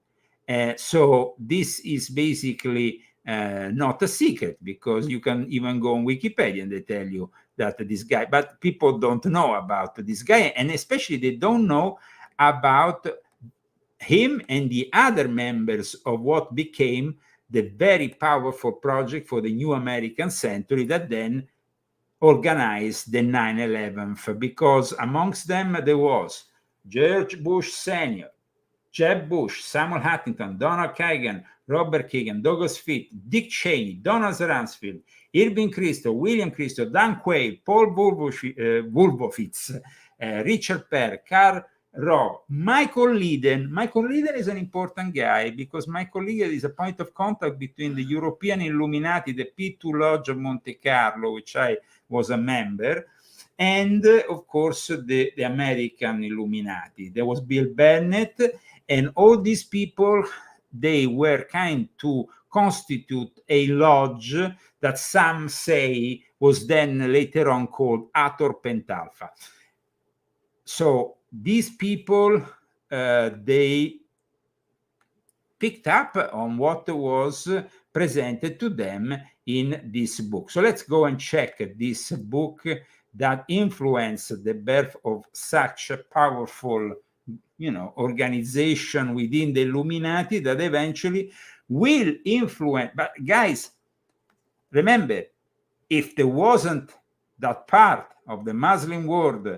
So this is basically not a secret, because you can even go on Wikipedia and they tell you that this guy, but people don't know about this guy, and especially they don't know about him and the other members of what became the very powerful project for the new American century that then organized the 9/11, because amongst them there was George Bush Sr., Jeb Bush, Samuel Huntington, Donald Kagan, Robert Kagan, Douglas Fitch, Dick Cheney, Donald Rumsfeld, Irving Kristol, William Kristol, Dan Quayle, Paul Wolfowitz, Richard Perry, Karl Rove, Michael Leiden. Michael Leiden is an important guy, because Michael Leiden is a point of contact between the European Illuminati, the P2 Lodge of Monte Carlo, which I was a member, and of course the American Illuminati. There was Bill Bennett, and all these people, they were kind to constitute a lodge that some say was then later on called Hathor Pentalpha. So these people, they picked up on what was presented to them in this book. So let's go and check this book that influenced the birth of such a powerful, organization within the Illuminati that eventually will influence. But guys, remember, if there wasn't that part of the Muslim world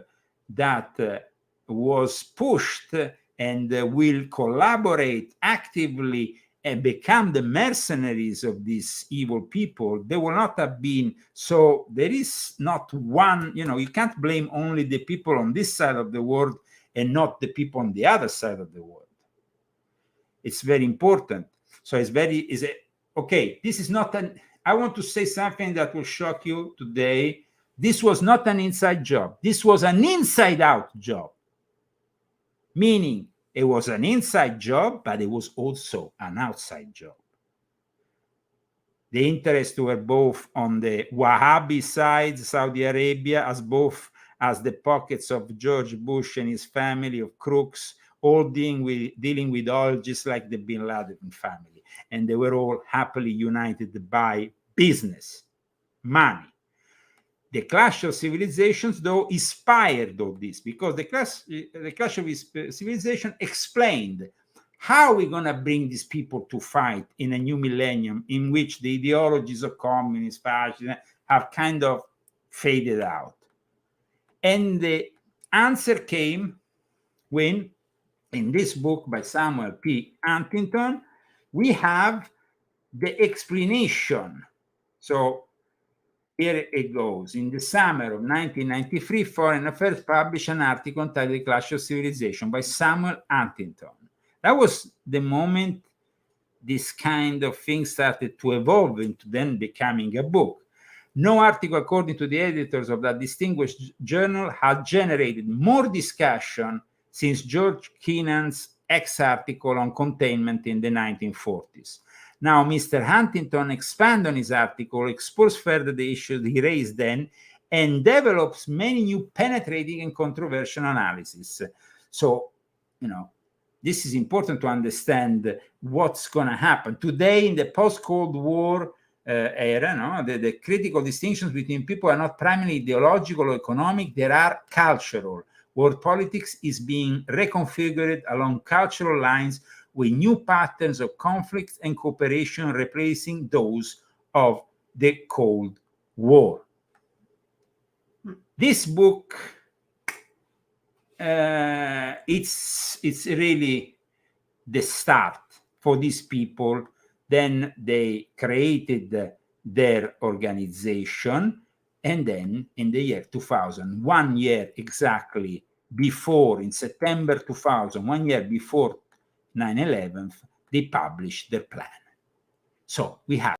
that was pushed and will collaborate actively and become the mercenaries of these evil people, they will not have been. So there is not one, you can't blame only the people on this side of the world and not the people on the other side of the world. It's very important. So okay, this is not I want to say something that will shock you today. This was not an inside job. This was an inside out job. Meaning it was an inside job, but it was also an outside job. The interests were both on the Wahhabi side, Saudi Arabia, as the pockets of George Bush and his family of crooks, all dealing with oil, just like the Bin Laden family. And they were all happily united by business, money. The Clash of Civilizations, though, inspired all this, because the Clash of Civilization explained how we're going to bring these people to fight in a new millennium in which the ideologies of communism, fascism have kind of faded out. And the answer came when, in this book by Samuel P. Huntington, we have the explanation. So here it goes. In the summer of 1993, Foreign Affairs published an article entitled The Clash of Civilization by Samuel Huntington. That was the moment this kind of thing started to evolve into then becoming a book. No article, according to the editors of that distinguished journal, had generated more discussion since George Kennan's article on containment in the 1940s. Now, Mr. Huntington expands on his article, explores further the issues he raised then, and develops many new penetrating and controversial analyses. So, this is important to understand what's going to happen. Today, in the post-Cold War era, no? The critical distinctions between people are not primarily ideological or economic, they are cultural. World politics is being reconfigured along cultural lines with new patterns of conflict and cooperation replacing those of the Cold War. This book, it's really the start for these people. Then they created their organization, and then in the year 2000, 1 year exactly before, in September 2000, 1 year before 9/11, they published their plan. So we have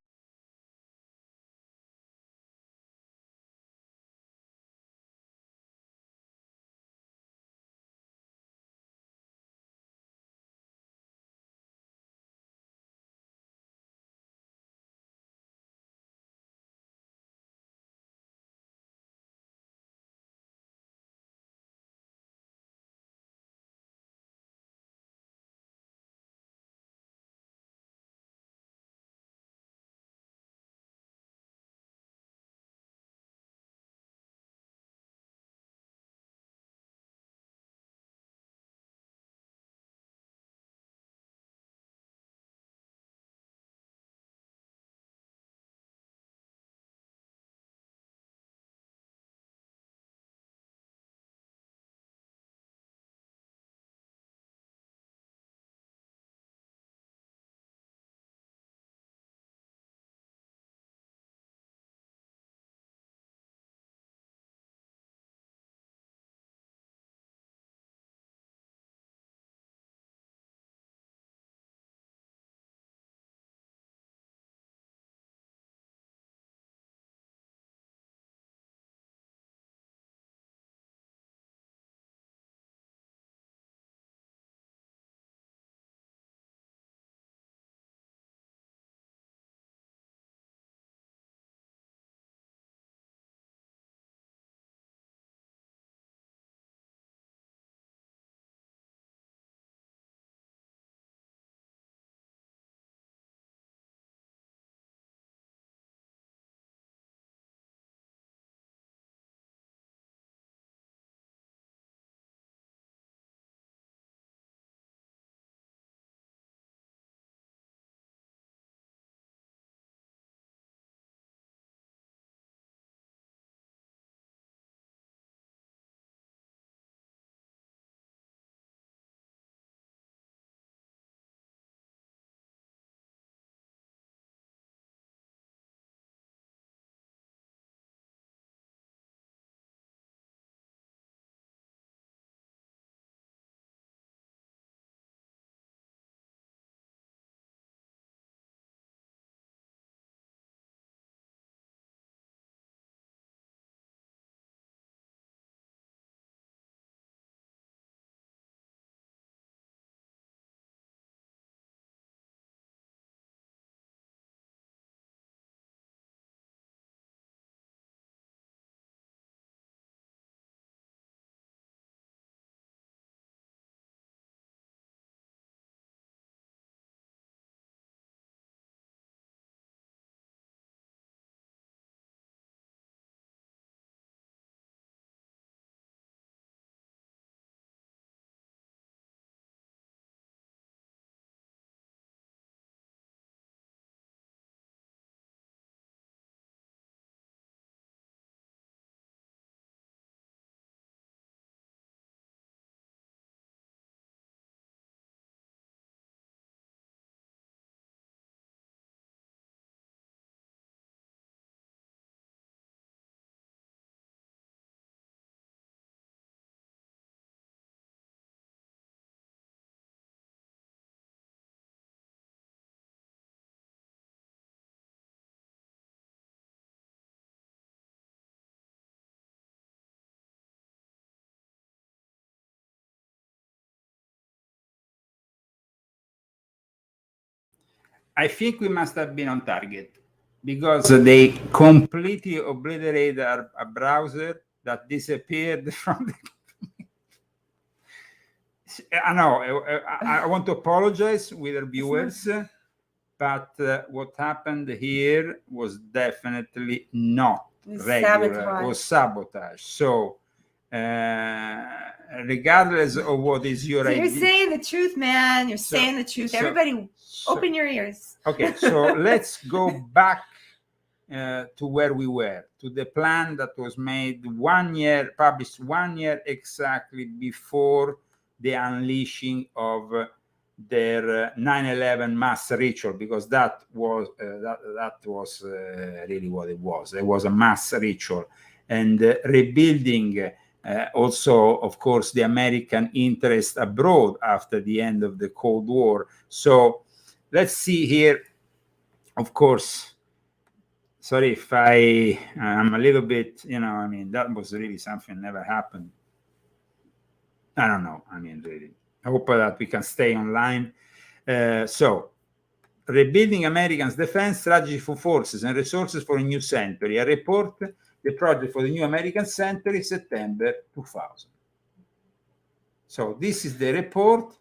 I think we must have been on target because they completely obliterated a browser that disappeared from the. I know. I want to apologize with our viewers. but what happened here was definitely not regular. Sabotage. It was sabotage. So regardless of what is your So idea, you're saying the truth, man. You're saying the truth. Everybody, open your ears. Okay, so let's go back to where we were, to the plan that was made published 1 year exactly before the unleashing of their 9/11 mass ritual, because that was really what it was. It was a mass ritual, and rebuilding also, of course, the American interest abroad after the end of the Cold War. So let's see here, of course. Sorry if I'm a little bit, I mean, that was really something never happened. I don't know. I mean, really. I hope that we can stay online. So, rebuilding Americans' defense strategy for forces and resources for a new century. A report, the project for the new American century, September 2000. So this is the report.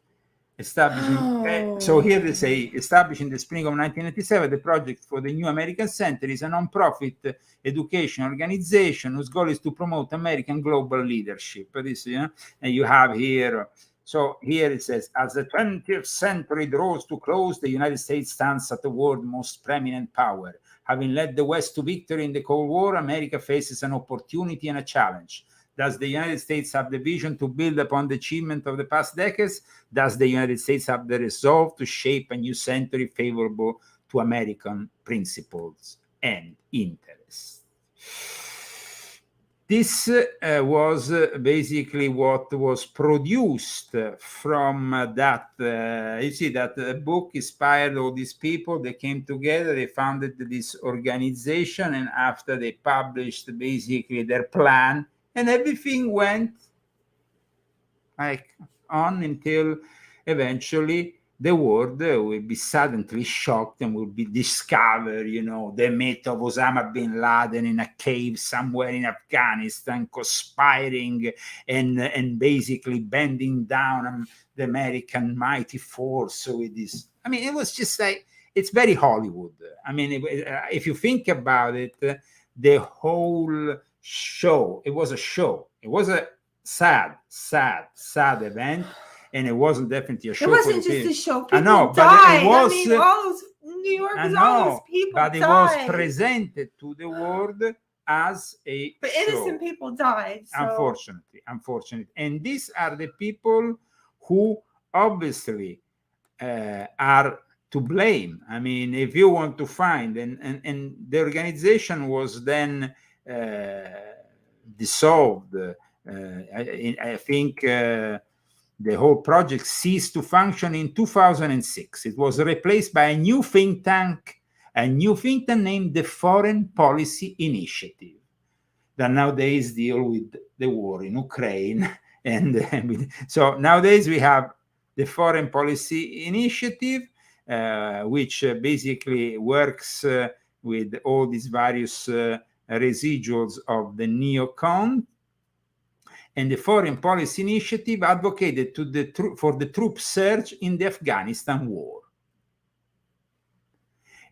Establishing, so here they say, established in the spring of 1997, the project for the new American Center is a non-profit education organization whose goal is to promote American global leadership. This, and you have here, so here it says, as the 20th century draws to close, the United States stands at the world's most preeminent power. Having led the West to victory in the Cold War, America faces an opportunity and a challenge. Does the United States have the vision to build upon the achievement of the past decades? Does the United States have the resolve to shape a new century favorable to American principles and interests? This was basically what was produced from that. You see that the book inspired all these people. They came together, they founded this organization, and after they published basically their plan, and everything went like on until eventually the world will be suddenly shocked and will be discovered, the myth of Osama bin Laden in a cave somewhere in Afghanistan, conspiring and basically bending down the American mighty force with this. I mean, it was just like, it's very Hollywood. I mean, if you think about it, the whole show, it was a show. It was a sad event. And it wasn't definitely a show. It wasn't just a show. People I know, died. But it was, I mean, all those New Yorkers, all those people but it died. was presented to the world as a But show. innocent people died. So. Unfortunately. And these are the people who obviously are to blame. I mean, if you want to find, and the organization was then dissolved. I think the whole project ceased to function in 2006. It was replaced by a new think tank named the Foreign Policy Initiative, that nowadays deal with the war in Ukraine. And so nowadays we have the Foreign Policy Initiative, which basically works with all these various residuals of the neocon. And the Foreign Policy Initiative advocated for the troop surge in the Afghanistan war.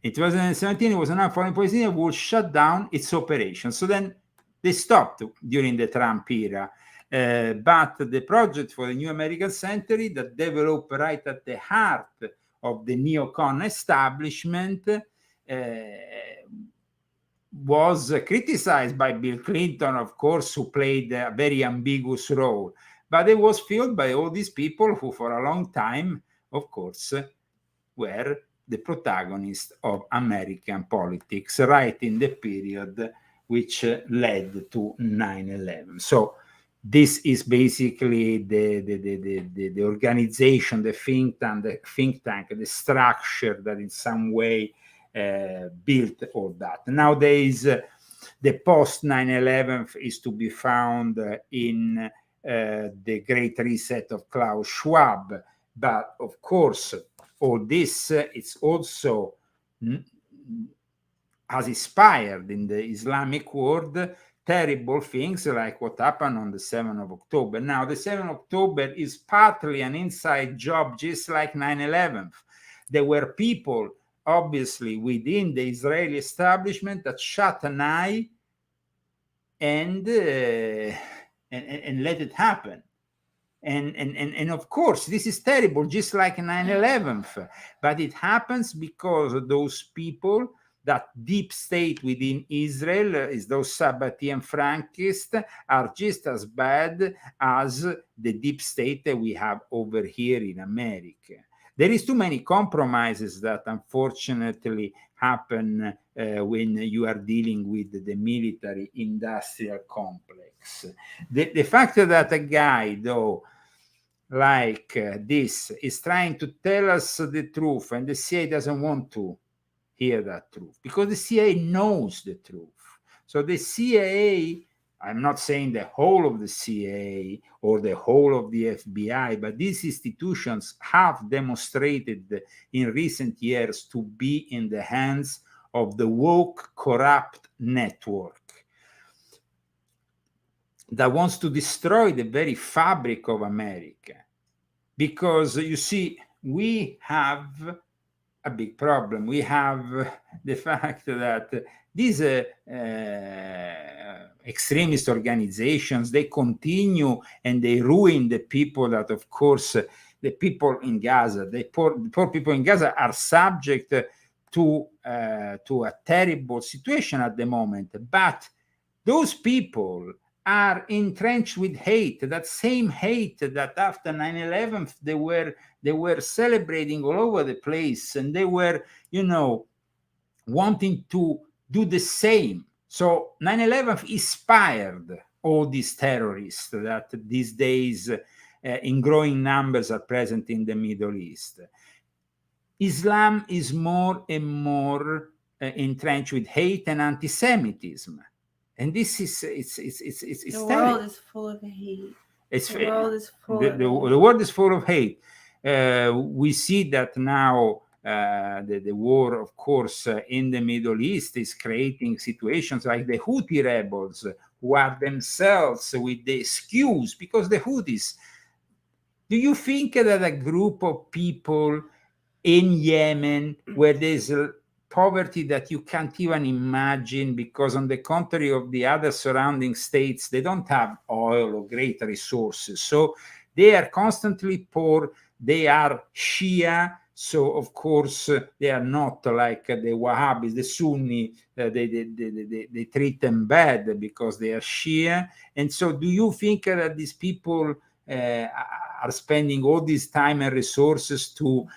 In 2017, it was announced Foreign Policy Initiative would shut down its operations. So then they stopped during the Trump era. But the project for the new American century that developed right at the heart of the neocon establishment was criticized by Bill Clinton, of course, who played a very ambiguous role. But it was filled by all these people who, for a long time, of course, were the protagonists of American politics, right in the period which led to 9/11. So this is basically the organization, the think tank, the structure that in some way built all that. Nowadays, the post 9/11 is to be found in the Great Reset of Klaus Schwab. But of course, all this it's also has inspired in the Islamic world terrible things like what happened on the 7th of October. Now, the 7th of October is partly an inside job, just like 9/11. There were people obviously within the Israeli establishment that shut an eye and let it happen. And of course, this is terrible, just like 9/11. But it happens because those people, that deep state within Israel, is those Sabbatian Frankists, are just as bad as the deep state that we have over here in America. There is too many compromises that unfortunately happen when you are dealing with the military industrial complex. The fact that a guy, though, like this is trying to tell us the truth, and the CIA doesn't want to hear that truth because the CIA knows the truth. So the CIA, I'm not saying the whole of the CIA or the whole of the FBI, but these institutions have demonstrated in recent years to be in the hands of the woke, corrupt network that wants to destroy the very fabric of America. Because you see, we have a big problem. We have the fact that these extremist organizations, they continue and they ruin the people that, of course, the people in Gaza, the poor people in Gaza are subject to a terrible situation at the moment. But those people are entrenched with hate, that same hate that after 9/11 they were celebrating all over the place, and they were, wanting to do the same. So 9/11 inspired all these terrorists that these days in growing numbers are present in the Middle East. Islam is more and more entrenched with hate and anti-Semitism. And this is the world is full of hate. The world is full of hate. We see that now the war, of course, in the Middle East is creating situations like the Houthi rebels, who are themselves with the excuse, because the Houthis, do you think that a group of people in Yemen, where there's poverty that you can't even imagine, because on the contrary of the other surrounding states, they don't have oil or great resources, so they are constantly poor. They are Shia, so of course they are not like the Wahhabis, the Sunni. They treat them bad because they are Shia. And so do you think that these people are spending all this time and resources to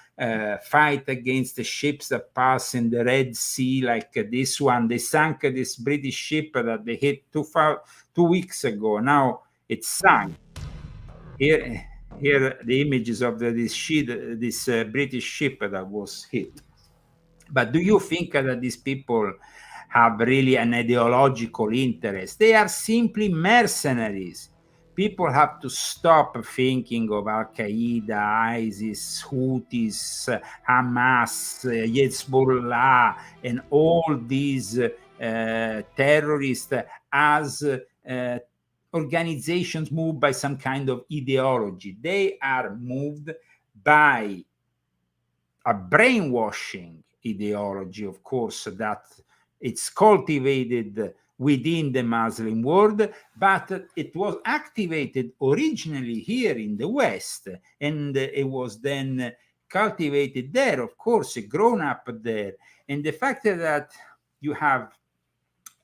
fight against the ships that pass in the Red Sea, like this one? They sank this British ship that they hit 2 weeks ago. Now it's sunk. Here the images of this British ship that was hit. But do you think that these people have really an ideological interest? They are simply mercenaries. People have to stop thinking of Al-Qaeda, ISIS, Houthis, Hamas, Hezbollah, and all these terrorists as organizations moved by some kind of ideology. They are moved by a brainwashing ideology, of course, that it's cultivated within the Muslim world, but it was activated originally here in the West, and it was then cultivated there, of course, grown up there. And the fact that you have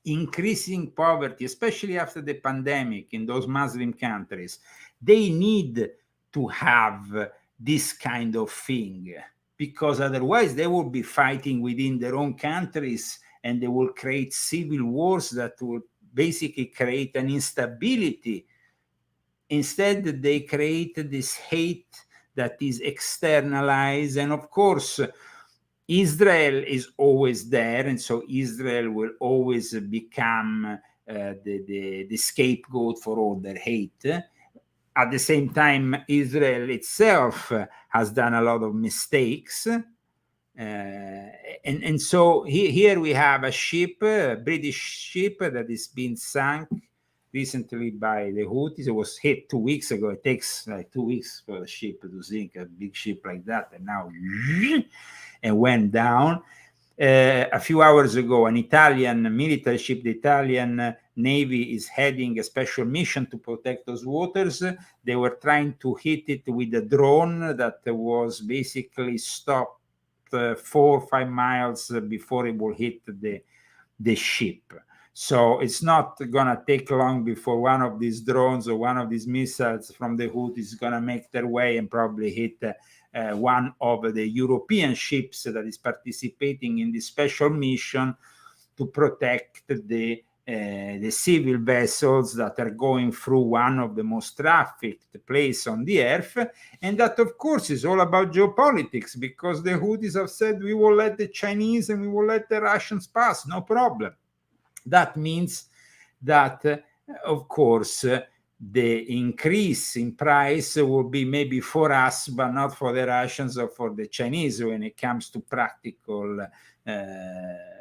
increasing poverty, especially after the pandemic in those Muslim countries, they need to have this kind of thing, because otherwise they will be fighting within their own countries, and they will create civil wars that will basically create an instability. Instead, they create this hate that is externalized. And of course, Israel is always there, and so Israel will always become the scapegoat for all their hate. At the same time, Israel itself has done a lot of mistakes. And so here we have a ship, a British ship that is being sunk recently by the Houthis. It was hit 2 weeks ago. It takes like 2 weeks for the ship to sink, a big ship like that. And now, and went down. A few hours ago, an Italian military ship, the Italian Navy, is heading a special mission to protect those waters. They were trying to hit it with a drone that was basically stopped 4 or 5 miles before it will hit the ship. So it's not gonna take long before one of these drones or one of these missiles from the Houthis is gonna make their way and probably hit one of the European ships that is participating in this special mission to protect the civil vessels that are going through one of the most trafficked places on the earth. And that, of course, is all about geopolitics, because the Houthis have said, we will let the Chinese and we will let the Russians pass, no problem. That means that, of course, the increase in price will be maybe for us, but not for the Russians or for the Chinese when it comes to practical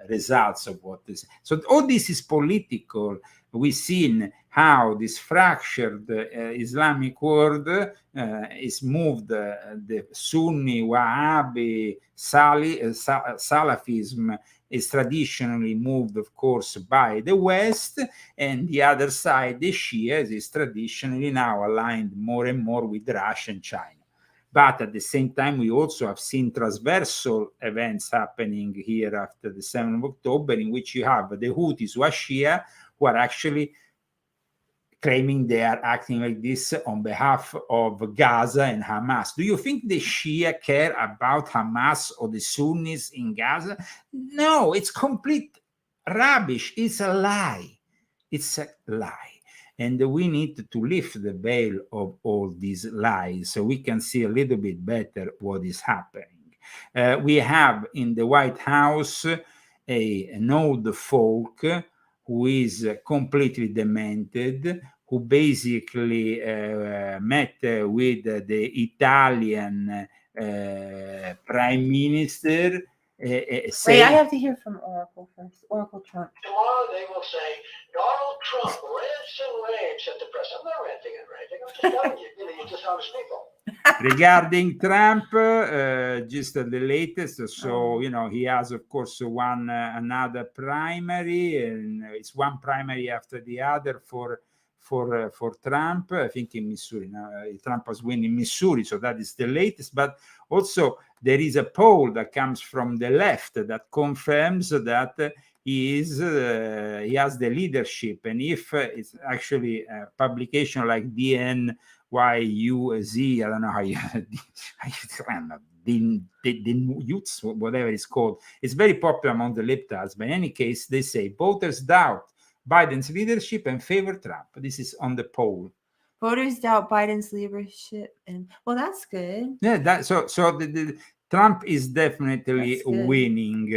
results of what is. So all this is political. We've seen how this fractured Islamic world is moved. The Sunni, Wahhabi, Salafism is traditionally moved, of course, by the West, and the other side, the Shia, is traditionally now aligned more and more with Russia and China. But at the same time, we also have seen transversal events happening here after the 7th of October, in which you have the Houthis, who are Shia, who are actually claiming they are acting like this on behalf of Gaza and Hamas. Do you think the Shia care about Hamas or the Sunnis in Gaza? No, it's complete rubbish. It's a lie. It's a lie. And we need to lift the veil of all these lies so we can see a little bit better what is happening. We have in the White House an old folk who is completely demented, who basically met with the Italian prime minister. Wait, I have to hear from Oracle first. Oracle Trump. Tomorrow they will say, Donald Trump rants and raves at the press. I'm not ranting and raving. I'm just telling you, you're dishonest people. Regarding Trump, just the latest. So, he has, of course, won another primary, and it's one primary after the other for Trump. I think in Missouri. Now, Trump has won in Missouri, so that is the latest. But also, there is a poll that comes from the left that confirms that he has the leadership. And if it's actually a publication like DNYUZ, I don't know how you whatever it's called, it's very popular among the liberals. But in any case, they say voters doubt Biden's leadership and favor Trump. This is on the poll. Voters doubt Biden's leadership, and well, that's good. Yeah, the Trump is definitely winning.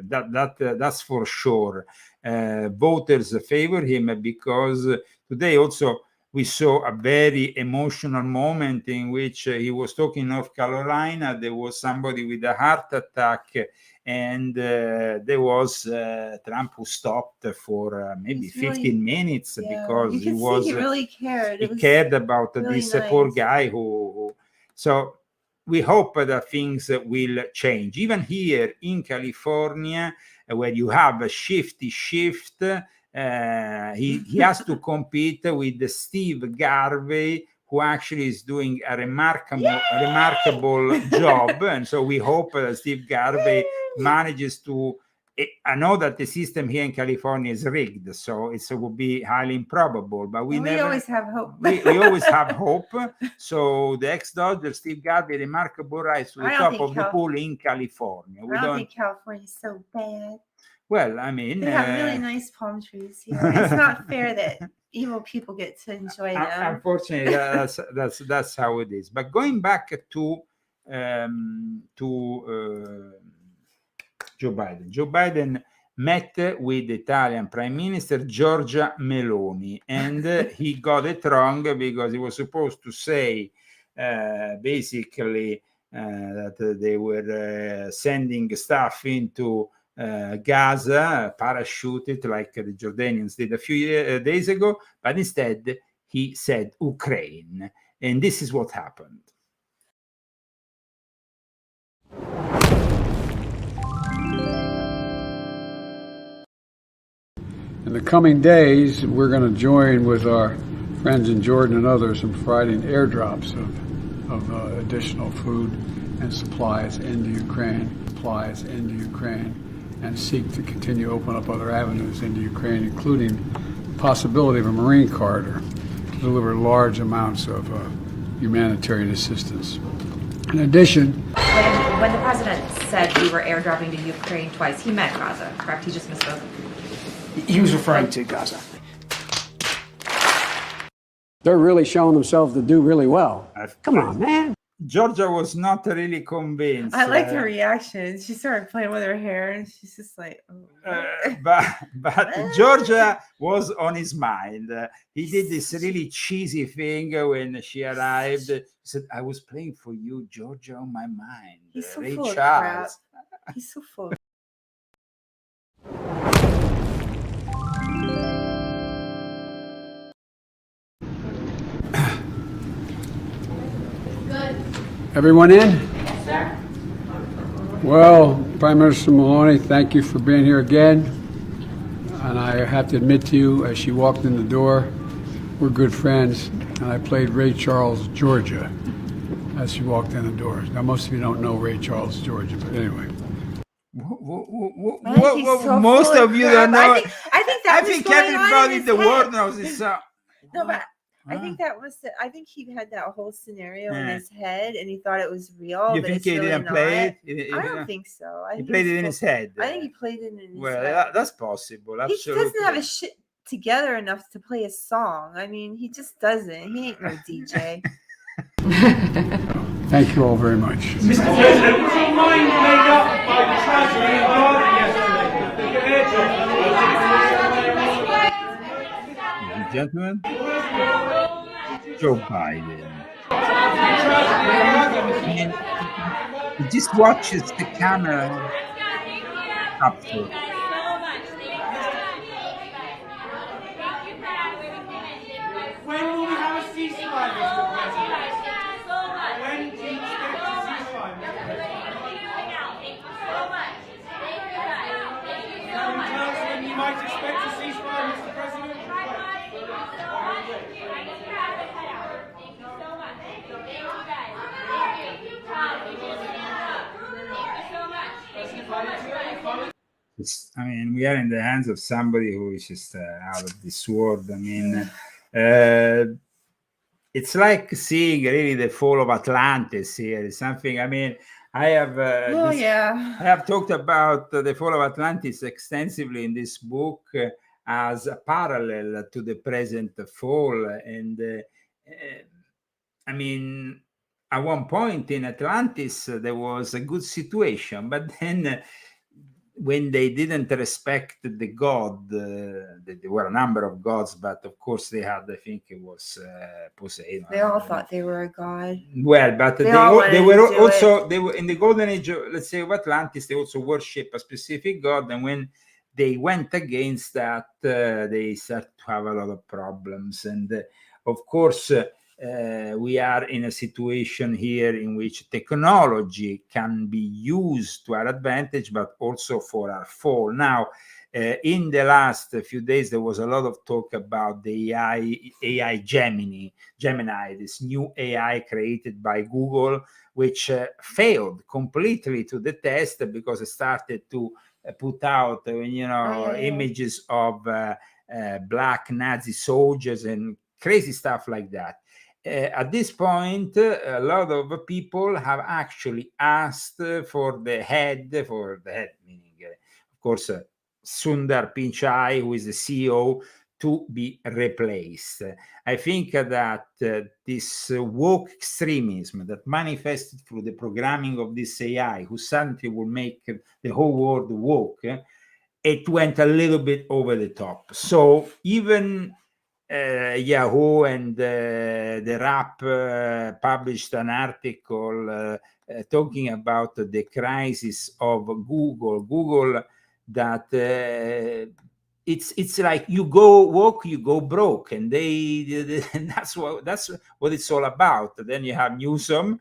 That's for sure. Voters favor him because today also we saw a very emotional moment in which he was talking in North Carolina. There was somebody with a heart attack, and there was Trump who stopped for maybe 15 minutes because he really cared. He cared about really this poor guy who. So we hope that things will change. Even here in California, where you have a shifty shift, he has to compete with Steve Garvey, who actually is doing a remarkable job. And so we hope that Steve Garvey manages to. I know that the system here in California is rigged, so it will be highly improbable. But we always have hope. we always have hope. So the ex-Dodger Steve Garvey, remarkable rise to the top of the pool in California. I don't think California is so bad. Well, I mean, they have really nice palm trees here. It's not fair that evil people get to enjoy them. Unfortunately, that's how it is. But going back to Joe Biden. Joe Biden met with the Italian Prime Minister Giorgia Meloni, and he got it wrong because he was supposed to say basically that they were sending stuff into Gaza, parachuted like the Jordanians did a few days ago, but instead he said Ukraine, and this is what happened. In the coming days, we're going to join with our friends in Jordan and others in providing airdrops of additional food and supplies into Ukraine, and seek to continue to open up other avenues into Ukraine, including the possibility of a Marine corridor to deliver large amounts of humanitarian assistance. In addition, when the president said we were airdropping to Ukraine twice, he meant Gaza, correct? He just misspoke. He was referring to Gaza. They're really showing themselves to do really well. Come on, man. Georgia was not really convinced. I liked her reaction. She started playing with her hair, and she's just like, oh. But Georgia was on his mind. He did this really cheesy thing when she arrived. He said, "I was playing for you, Georgia, on my mind." He's so Ray full Charles. of crap. He's so full. everyone in? Yes, sir. Well, Prime Minister Maloney, thank you for being here again. And I have to admit to you, as she walked in the door, we're good friends, and I played Ray Charles, Georgia, as she walked in the door. Now, most of you don't know Ray Charles, Georgia, but anyway. Most of you don't know. I think everybody in the world knows this song. No, but I think that was. I think he had that whole scenario in his head, and he thought it was real. You but think it's he really didn't not. play it? I don't think so. He played it in his head. I think he played it in his head. Well, that's possible. He Absolutely. doesn't have his shit together enough to play a song. I mean, he just doesn't. He ain't no DJ. Thank you all very much. Mr. President, was your mind made up by the tragedy of Ladies and gentlemen, Joe Biden. He just watches the camera capture. When will we have a ceasefire, Mr. President? When do you expect a ceasefire, Mr. President? Can you tell us when you might expect a ceasefire, Mr. President? I mean, we are in the hands of somebody who is just out of this world. I mean, it's like seeing really the fall of Atlantis here. It's something. I mean, I have. I have talked about the fall of Atlantis extensively in this book as a parallel to the present fall, and I mean, at one point in Atlantis there was a good situation, but then. When they didn't respect the god, there were a number of gods, but of course they had, I think it was Poseidon. They all thought they were a god. Well, but they were also, they were in the golden age, let's say, of Atlantis, they also worship a specific god. And when they went against that, they started to have a lot of problems. And of course, we are in a situation here in which technology can be used to our advantage, but also for our fall. Now, in the last few days, there was a lot of talk about the AI Gemini, this new AI created by Google, which failed completely to the test because it started to put out, images of black Nazi soldiers and crazy stuff like that. At this point, a lot of people have actually asked for the head, meaning, of course, Sundar Pichai, who is the CEO, to be replaced. I think that this woke extremism that manifested through the programming of this AI, who suddenly will make the whole world woke, it went a little bit over the top. So even Yahoo and the Wrap published an article talking about the crisis of Google that it's like you go woke, you go broke, and that's what it's all about. Then you have Newsom,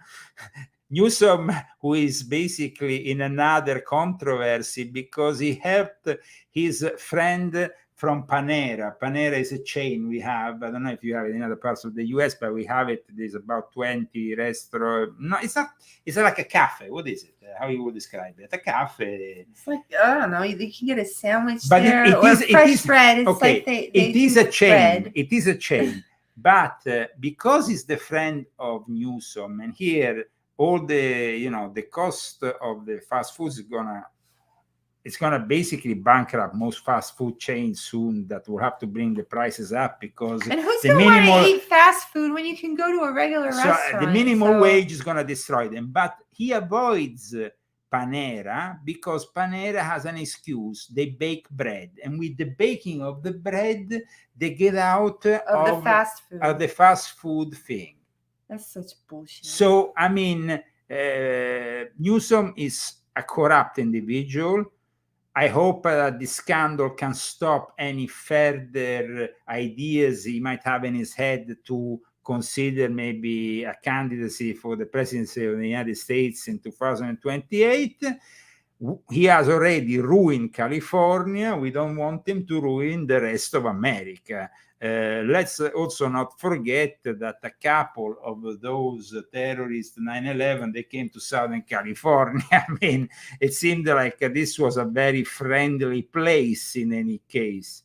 who is basically in another controversy because he helped his friend from Panera. Panera is a chain we have. I don't know if you have it in other parts of the US, but we have it. There's about 20 restaurants. No, it's not. It's like a cafe. What is it? How you would describe it? A cafe. It's like, I don't know. You can get a sandwich But there it or is- fresh bread. It's okay, like they it is do a chain. bread. It is a chain. But because it's the friend of Newsom, and here all the the cost of the fast food is gonna basically bankrupt most fast food chains soon. That will have to bring the prices up because And who's the going to want minimal to eat fast food when you can go to a regular restaurant? the minimum So- wage is gonna destroy them. But he avoids Panera because Panera has an excuse. They bake bread, and with the baking of the bread, they get out of the fast food. of the fast food thing. That's such bullshit. So, I mean, Newsom is a corrupt individual. I hope the scandal can stop any further ideas he might have in his head to consider maybe a candidacy for the presidency of the United States in 2028. He has already ruined California. We don't want him to ruin the rest of America. Let's also not forget that a couple of those terrorists, 9/11, they came to Southern California. I mean, it seemed like this was a very friendly place in any case.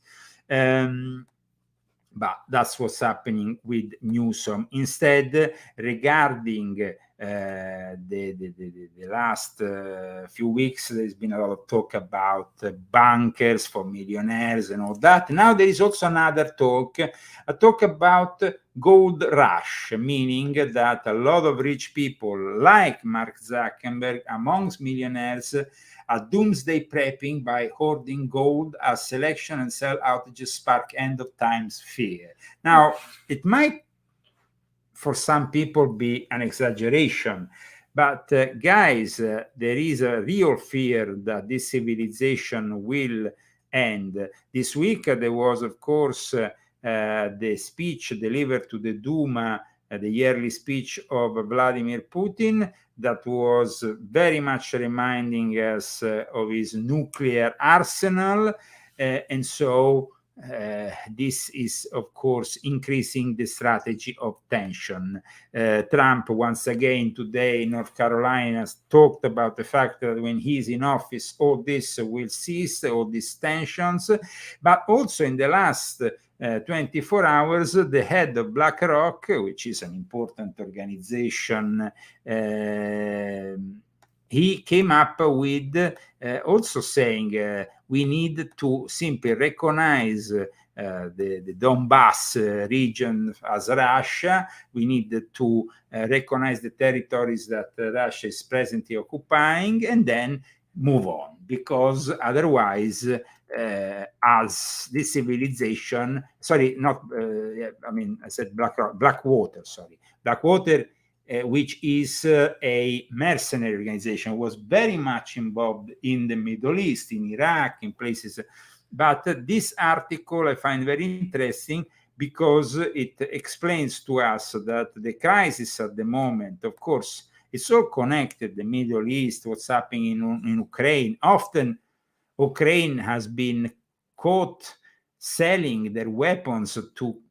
But that's what's happening with Newsom. Instead, regarding the last few weeks, there's been a lot of talk about bunkers for millionaires and all that. Now there is also another talk, a talk about gold rush, meaning that a lot of rich people like Mark Zuckerberg, amongst millionaires, are doomsday prepping by hoarding gold as selection and sell outages spark end of times fear. Now, it might for some people be an exaggeration, but guys, there is a real fear that this civilization will end. This week there was, of course, the speech delivered to the Duma, the yearly speech of Vladimir Putin, that was very much reminding us of his nuclear arsenal, and so this is, of course, increasing the strategy of tension. Trump, once again, today in North Carolina, talked about the fact that when he's in office, all this will cease, all these tensions. But also in the last 24 hours, the head of BlackRock, which is an important organization, he came up with also saying we need to simply recognize the Donbass region as Russia. We need to recognize the territories that Russia is presently occupying and then move on, because otherwise, as this civilization, sorry, not, I mean, I said Blackwater, sorry. Blackwater, which is a mercenary organization, was very much involved in the Middle East, in Iraq, in places. But this article I find very interesting because it explains to us that the crisis at the moment, of course, it's all connected, the Middle East, what's happening in Ukraine. Often Ukraine has been caught selling their weapons to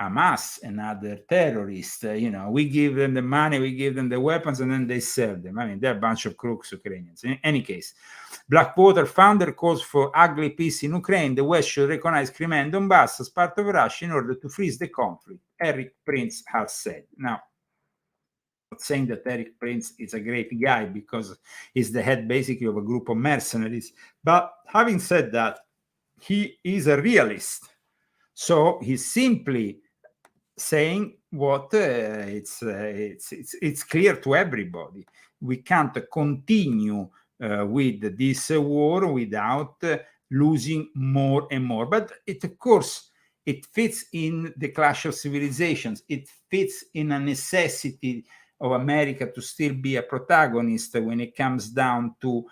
Hamas and other terrorists. We give them the money, we give them the weapons, and then they sell them. I mean, they're a bunch of crooks, Ukrainians. In any case, Blackwater founder calls for ugly peace in Ukraine. The West should recognize Crimea and Donbass as part of Russia in order to freeze the conflict, Eric Prince has said. Now, I'm not saying that Eric Prince is a great guy because he's the head basically of a group of mercenaries. But having said that, he is a realist. So he's simply saying what it's clear to everybody. We can't continue with this war without losing more and more. But of course, it fits in the clash of civilizations. It fits in a necessity of America to still be a protagonist when it comes down to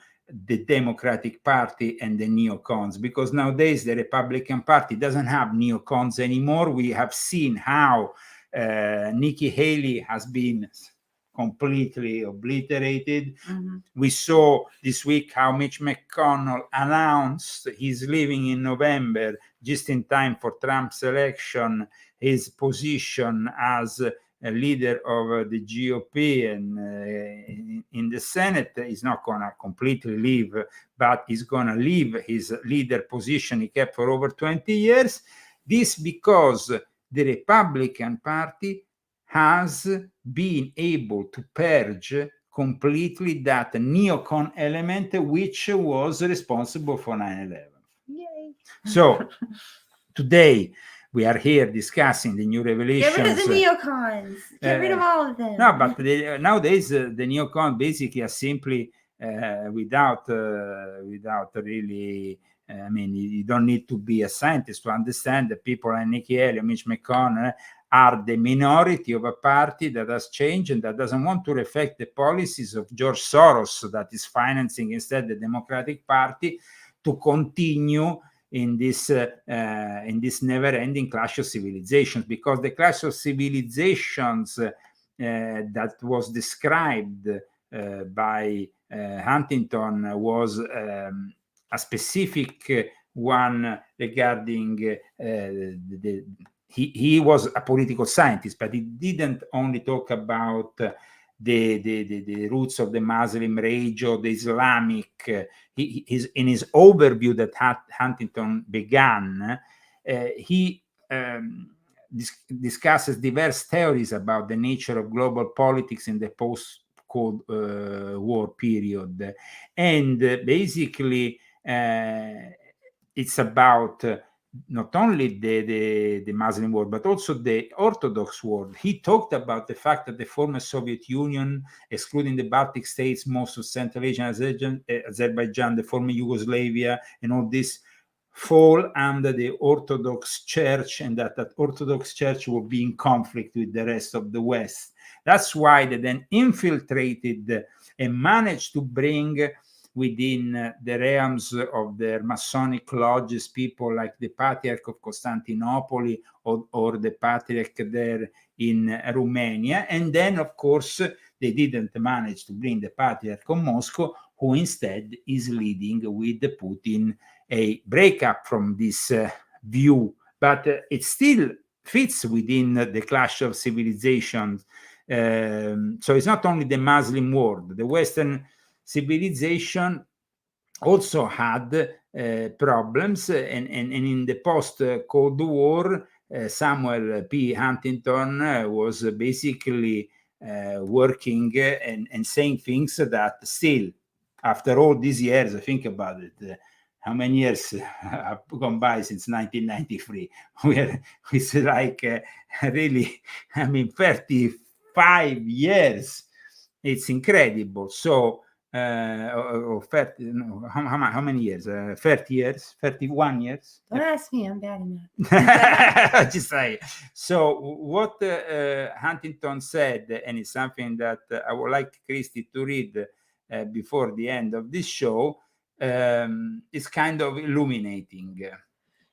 the Democratic Party and the neocons, because nowadays the Republican Party doesn't have neocons anymore. We have seen how Nikki Haley has been completely obliterated. Mhm. We saw this week how Mitch McConnell announced he's leaving in November, just in time for Trump's election, his position as a leader of the GOP and in the Senate. He's not going to completely leave, but he's going to leave his leader position he kept for over 20 years. This because the Republican Party has been able to purge completely that neocon element which was responsible for 9/11. Yay. So today we are here discussing the new revelations. Get rid of the neocons. Get rid of all of them. No, but nowadays the neocon basically are simply without really. I mean, you don't need to be a scientist to understand that people like Nikki Haley, Mitch McConnell are the minority of a party that has changed and that doesn't want to reflect the policies of George Soros, that is financing instead the Democratic Party to continue in this never-ending clash of civilizations, because the clash of civilizations that was described by Huntington was a specific one regarding he was a political scientist, but he didn't only talk about the roots of the Muslim rage or the Islamic. In his overview that Huntington began, he discusses diverse theories about the nature of global politics in the post-Cold War period, and basically it's about not only the Muslim world, but also the Orthodox world. He talked about the fact that the former Soviet Union, excluding the Baltic states, most of Central Asia, Azerbaijan, the former Yugoslavia, and all this fall under the Orthodox Church, and that Orthodox Church will be in conflict with the rest of the West. That's why they then infiltrated and managed to bring within the realms of their Masonic lodges people like the Patriarch of Constantinople or the Patriarch there in Romania. And then, of course, they didn't manage to bring the Patriarch of Moscow, who instead is leading with Putin a breakup from this view. But it still fits within the clash of civilizations. So it's not only the Muslim world. The Western civilization also had problems, and in the post-Cold War, Samuel P. Huntington was basically working and saying things that still, after all these years, I think about it, how many years have gone by since 1993? It's like really, I mean, 35 years. It's incredible. So, 30, no, how many years? 30 years? 31 years? Don't ask me, I'm bad enough. Just say. So what Huntington said, and it's something that I would like Christy to read before the end of this show, is kind of illuminating.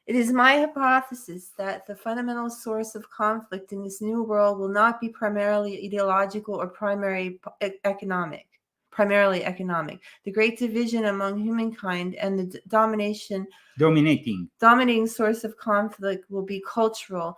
It is my hypothesis that the fundamental source of conflict in this new world will not be primarily ideological or primarily economic. The great division among humankind and the dominating source of conflict will be cultural.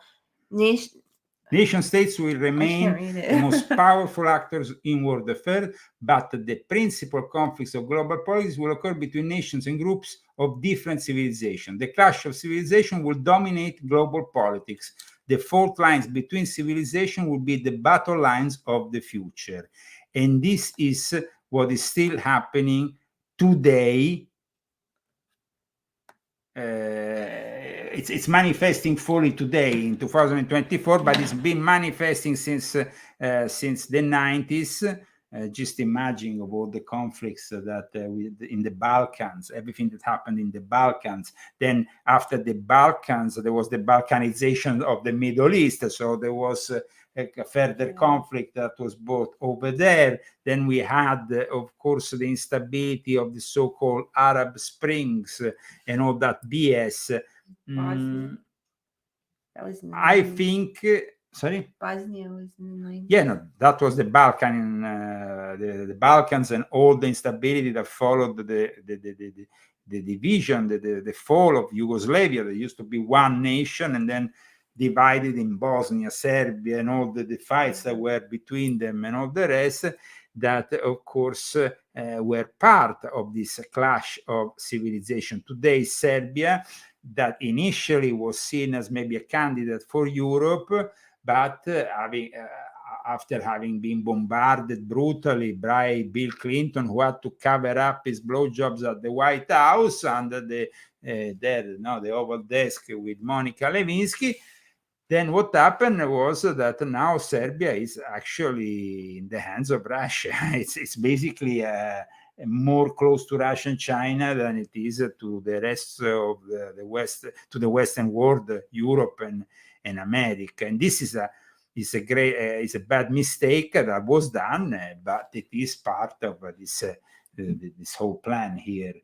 Nation states will remain the most powerful actors in world affairs, but the principal conflicts of global politics will occur between nations and groups of different civilizations. The clash of civilization will dominate global politics. The fault lines between civilizations will be the battle lines of the future. And this is what is still happening today. It's manifesting fully today in 2024, but it's been manifesting since the 90s. Just imagine of all the conflicts that in the Balkans, everything that happened in the Balkans. Then after the Balkans, there was the Balkanization of the Middle East. So there was a further conflict that was brought over there. Then we had, of course, the instability of the so-called Arab Springs and all that BS. That was I think Sorry? Bosnia was in the 90s. Yeah, no, that was the Balkan, the Balkans, and all the instability that followed the division, the fall of Yugoslavia. There used to be one nation, and then divided in Bosnia, Serbia, and all the fights that were between them, and all the rest. That, of course, were part of this clash of civilization. Today, Serbia, that initially was seen as maybe a candidate for Europe, but after having been bombarded brutally by Bill Clinton, who had to cover up his blowjobs at the White House under the Oval Desk with Monica Lewinsky, then what happened was that now Serbia is actually in the hands of Russia. It's basically more close to Russia and China than it is to the rest of the West, to the Western world, Europe and America. And this is a bad mistake that was done, but it is part of this whole plan here.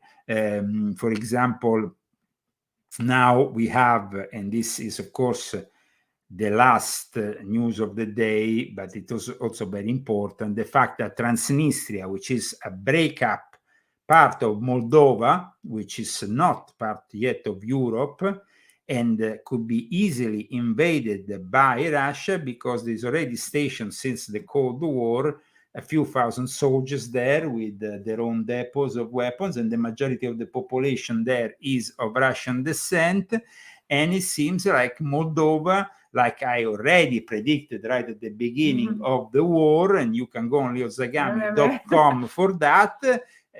For example, now we have, and this is of course the last news of the day, but it was also very important, the fact that Transnistria, which is a breakup part of Moldova, which is not part yet of Europe, and could be easily invaded by Russia, because there's already stationed since the Cold War a few thousand soldiers there with their own depots of weapons, and the majority of the population there is of Russian descent. And it seems like Moldova, like I already predicted right at the beginning of the war, and you can go on leozagami.com for that,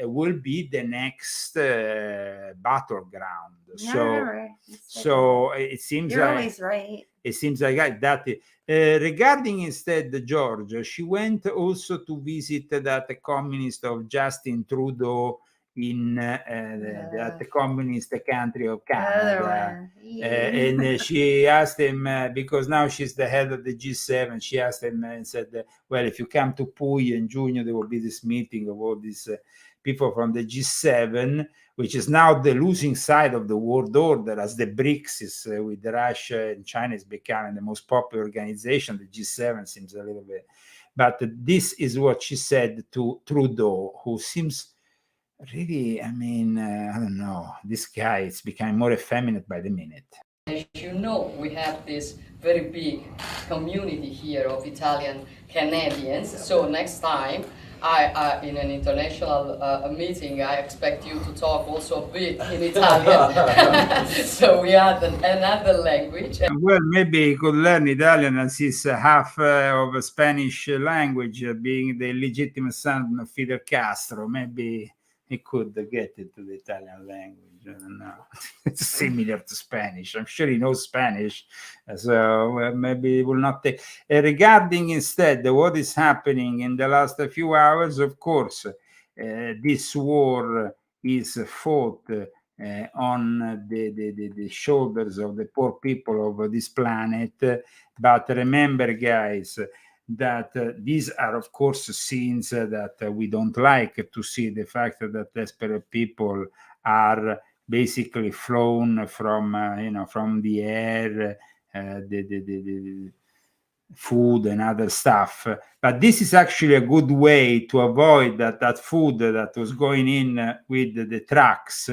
will be the next battleground. So it seems you're like always right. It seems like that. Regarding instead Georgia, she went also to visit that communist of Justin Trudeau in the communist country of Canada. And she asked him, because now she's the head of the G7, she asked him and said, well, if you come to Puy in June, there will be this meeting of all these people from the G7, which is now the losing side of the world order, as the BRICS is with Russia and China is becoming the most popular organization. The G7 seems a little bit, but this is what she said to Trudeau, who seems really, I mean, I don't know, this guy is becoming more effeminate by the minute. As you know, we have this very big community here of Italian Canadians. So next time, I in an international meeting, I expect you to talk also a bit in Italian. So we add another language. Well, maybe he could learn Italian, as he's half of a Spanish language, being the legitimate son of Fidel Castro. Maybe he could get into the Italian language. I don't know. It's similar to Spanish. I'm sure he knows Spanish, so maybe he will not take. Regarding instead what is happening in the last few hours, of course, this war is fought on the shoulders of the poor people of this planet. But remember, guys, that these are, of course, scenes that we don't like to see. The fact that desperate people are basically flown from, from the air, the food and other stuff. But this is actually a good way to avoid that food that was going in with the trucks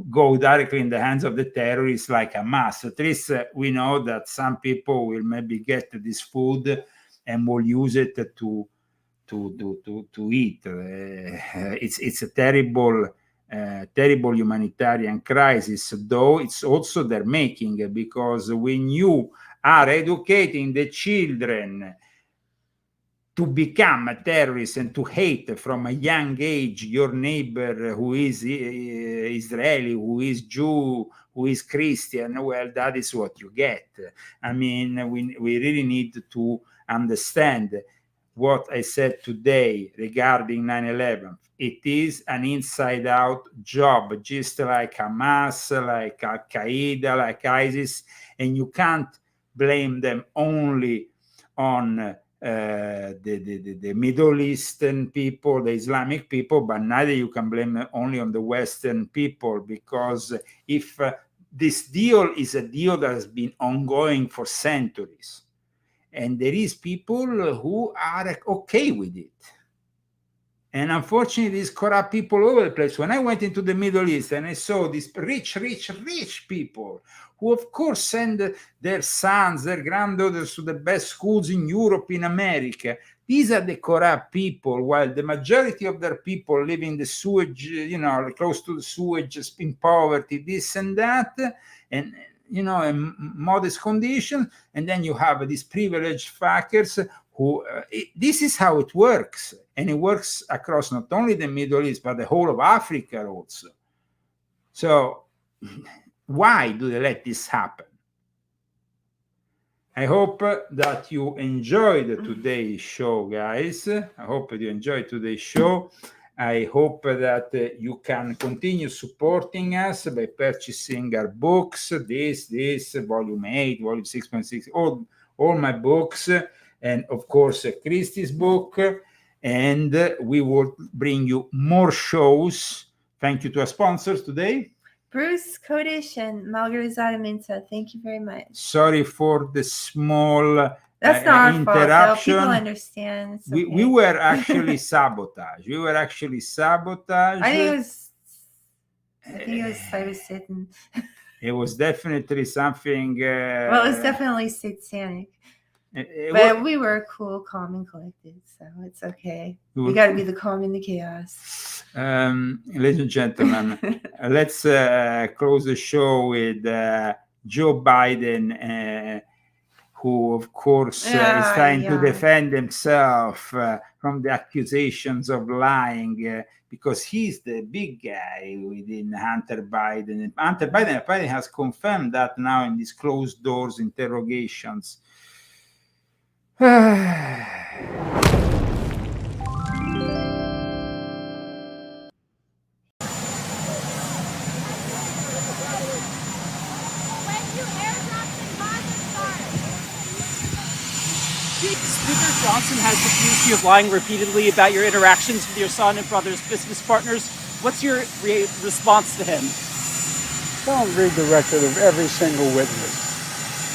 go directly in the hands of the terrorists like Hamas. At least we know that some people will maybe get this food and will use it to eat. It's a terrible humanitarian crisis, though it's also their making, because when you are educating the children to become a terrorist and to hate from a young age your neighbor who is Israeli, who is Jew, who is Christian, well, that is what you get. I mean, we really need to understand what I said today regarding 9/11. It is an inside-out job, just like Hamas, like Al-Qaeda, like ISIS, and you can't blame them only on the Middle Eastern people, the Islamic people, but neither you can blame them only on the Western people, because if this deal is a deal that has been ongoing for centuries, And there is people who are okay with it. And unfortunately, these corrupt people all over the place. When I went into the Middle East and I saw these rich people who, of course, send their sons, their granddaughters to the best schools in Europe, in America. These are the corrupt people, while the majority of their people live in the sewage, close to the sewage, in poverty, this and that, and in modest conditions. And then you have these privileged fuckers who, this is how it works. And it works across not only the Middle East, but the whole of Africa also. So why do they let this happen? I hope that you enjoyed today's show, guys. I hope you enjoyed today's show. I hope that you can continue supporting us by purchasing our books, this, Volume 8, Volume 6.6, all my books, and of course, Christie's book. And we will bring you more shows. Thank you to our sponsors today. Bruce Kodish and Margaret Zagaminta. Thank you very much. Sorry for the small That's not our fault, though. interruption. People understand. It's We okay. were actually sabotaged. I think it was Satan. It was definitely something. Well, it's definitely satanic. It But wa- we were cool, calm, and collected, so it's okay. We were- We got to be the calm in the chaos. Ladies and gentlemen, let's close the show with Joe Biden, who, of course, is trying to defend himself from the accusations of lying, because he's the big guy within Hunter Biden. And Hunter Biden apparently has confirmed that now in these closed doors interrogations. Speaker Johnson has accused you of lying repeatedly about your interactions with your son and brother's business partners. What's your response to him? Don't read the record of every single witness.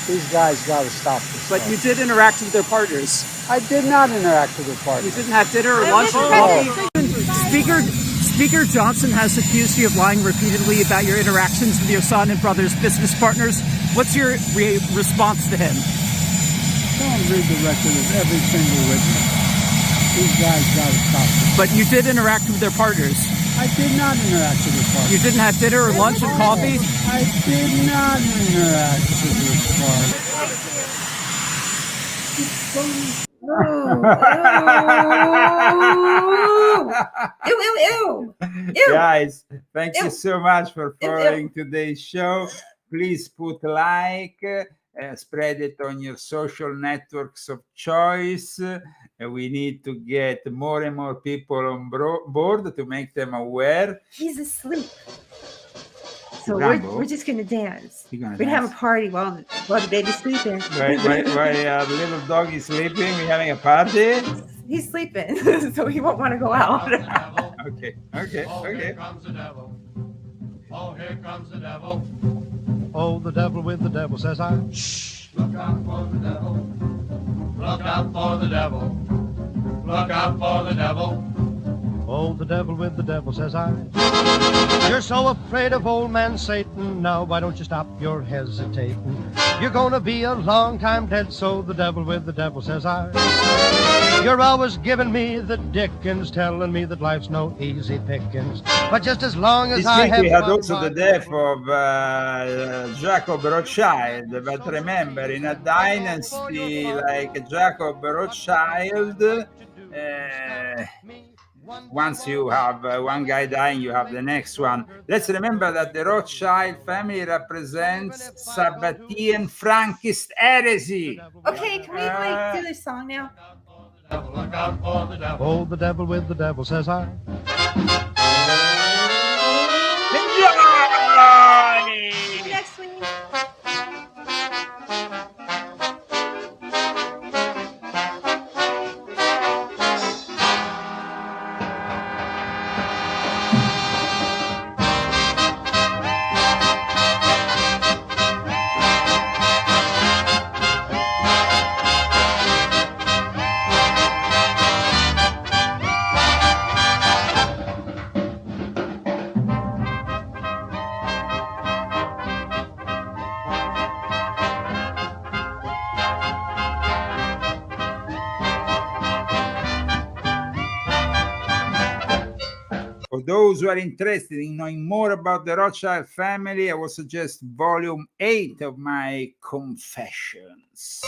These guys got to stop this. But you did interact with their partners. I did not interact with their partners. You didn't have dinner or lunch or coffee? Speaker Johnson has accused you of lying repeatedly about your interactions with your son and brother's business partners. What's your response to him? Don't read the record of every single witness. These guys got to stop this. But you did interact with their partners. I did not interact with their partners. You didn't have dinner or lunch or coffee? I did not interact with their partners. Ew. Guys, thank you so much for following today's show. Please put like, spread it on your social networks of choice. We need to get more and more people on board to make them aware. He's asleep. So Rambo. we're just going to dance. You're gonna We're going to have dance. a party while the baby's sleeping. While the little dog is sleeping, we're having a party. He's sleeping, so he won't want to go out. Okay. Oh, here comes the devil. Oh, here comes the devil. Oh, the devil with the devil says I. Shh, look out for the devil. Look out for the devil. Look out for the devil. Oh, the devil with the devil says I. You're so afraid of old man Satan. Now, why don't you stop your hesitating? You're gonna be a long time dead, so the devil with the devil says I. You're always giving me the dickens, telling me that life's no easy pickings. But just as long as This I week have we had one also the death of Jacob Rothschild, but remember, in a dynasty like Jacob Rothschild, once you have one guy dying, you have the next one. Let's remember that the Rothschild family represents Sabbatean Frankist heresy. Okay, can we do this song now? Look out for the devil. Oh, the devil with the devil says I. Enjoy! Next week. those who are interested in knowing more about the Rothschild family, I would suggest volume 8 of my Confessions.